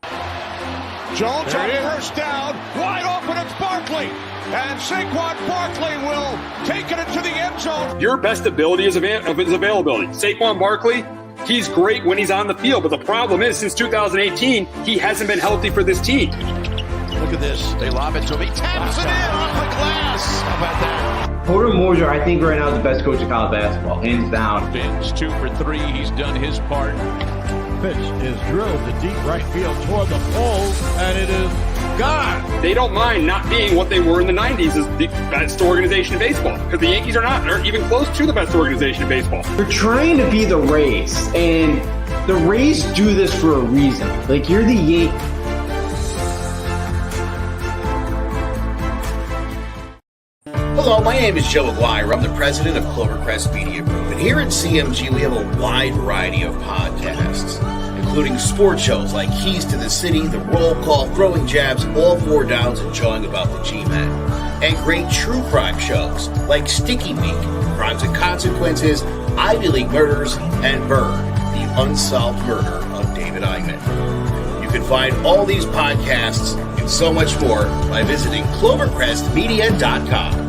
C: Jones on first down, wide open, it's Barkley. And Saquon Barkley will take it into the end zone.
I: Your best ability is his availability. Saquon Barkley, he's great when he's on the field, but the problem is since 2018, he hasn't been healthy for this team.
F: Look at this. They lob it to him. He taps it in off the glass. How about that?
E: Porter Moser, I think right now is the best coach of college basketball, hands down.
F: Fins 2 for 3. He's done his part. Pitch is drilled to deep right field toward the pole, and it is gone.
I: They don't mind not being what they were in the 90s as the best organization in baseball, because the Yankees aren't even close to the best organization in baseball.
E: You're trying to be the Rays, and the Rays do this for a reason. Like, you're the Yankees.
J: Hello, my name is Joe Aguirre. I'm the president of Clovercrest Media Group. And here at CMG, we have a wide variety of podcasts, including sports shows like Keys to the City, The Roll Call, Throwing Jabs, All 4 Downs, and Jawing About the G-Men. And great true crime shows like Sticky Week, Crimes and Consequences, Ivy League Murders, and Bird, the unsolved murder of David Eichmann. You can find all these podcasts and so much more by visiting clovercrestmedia.com.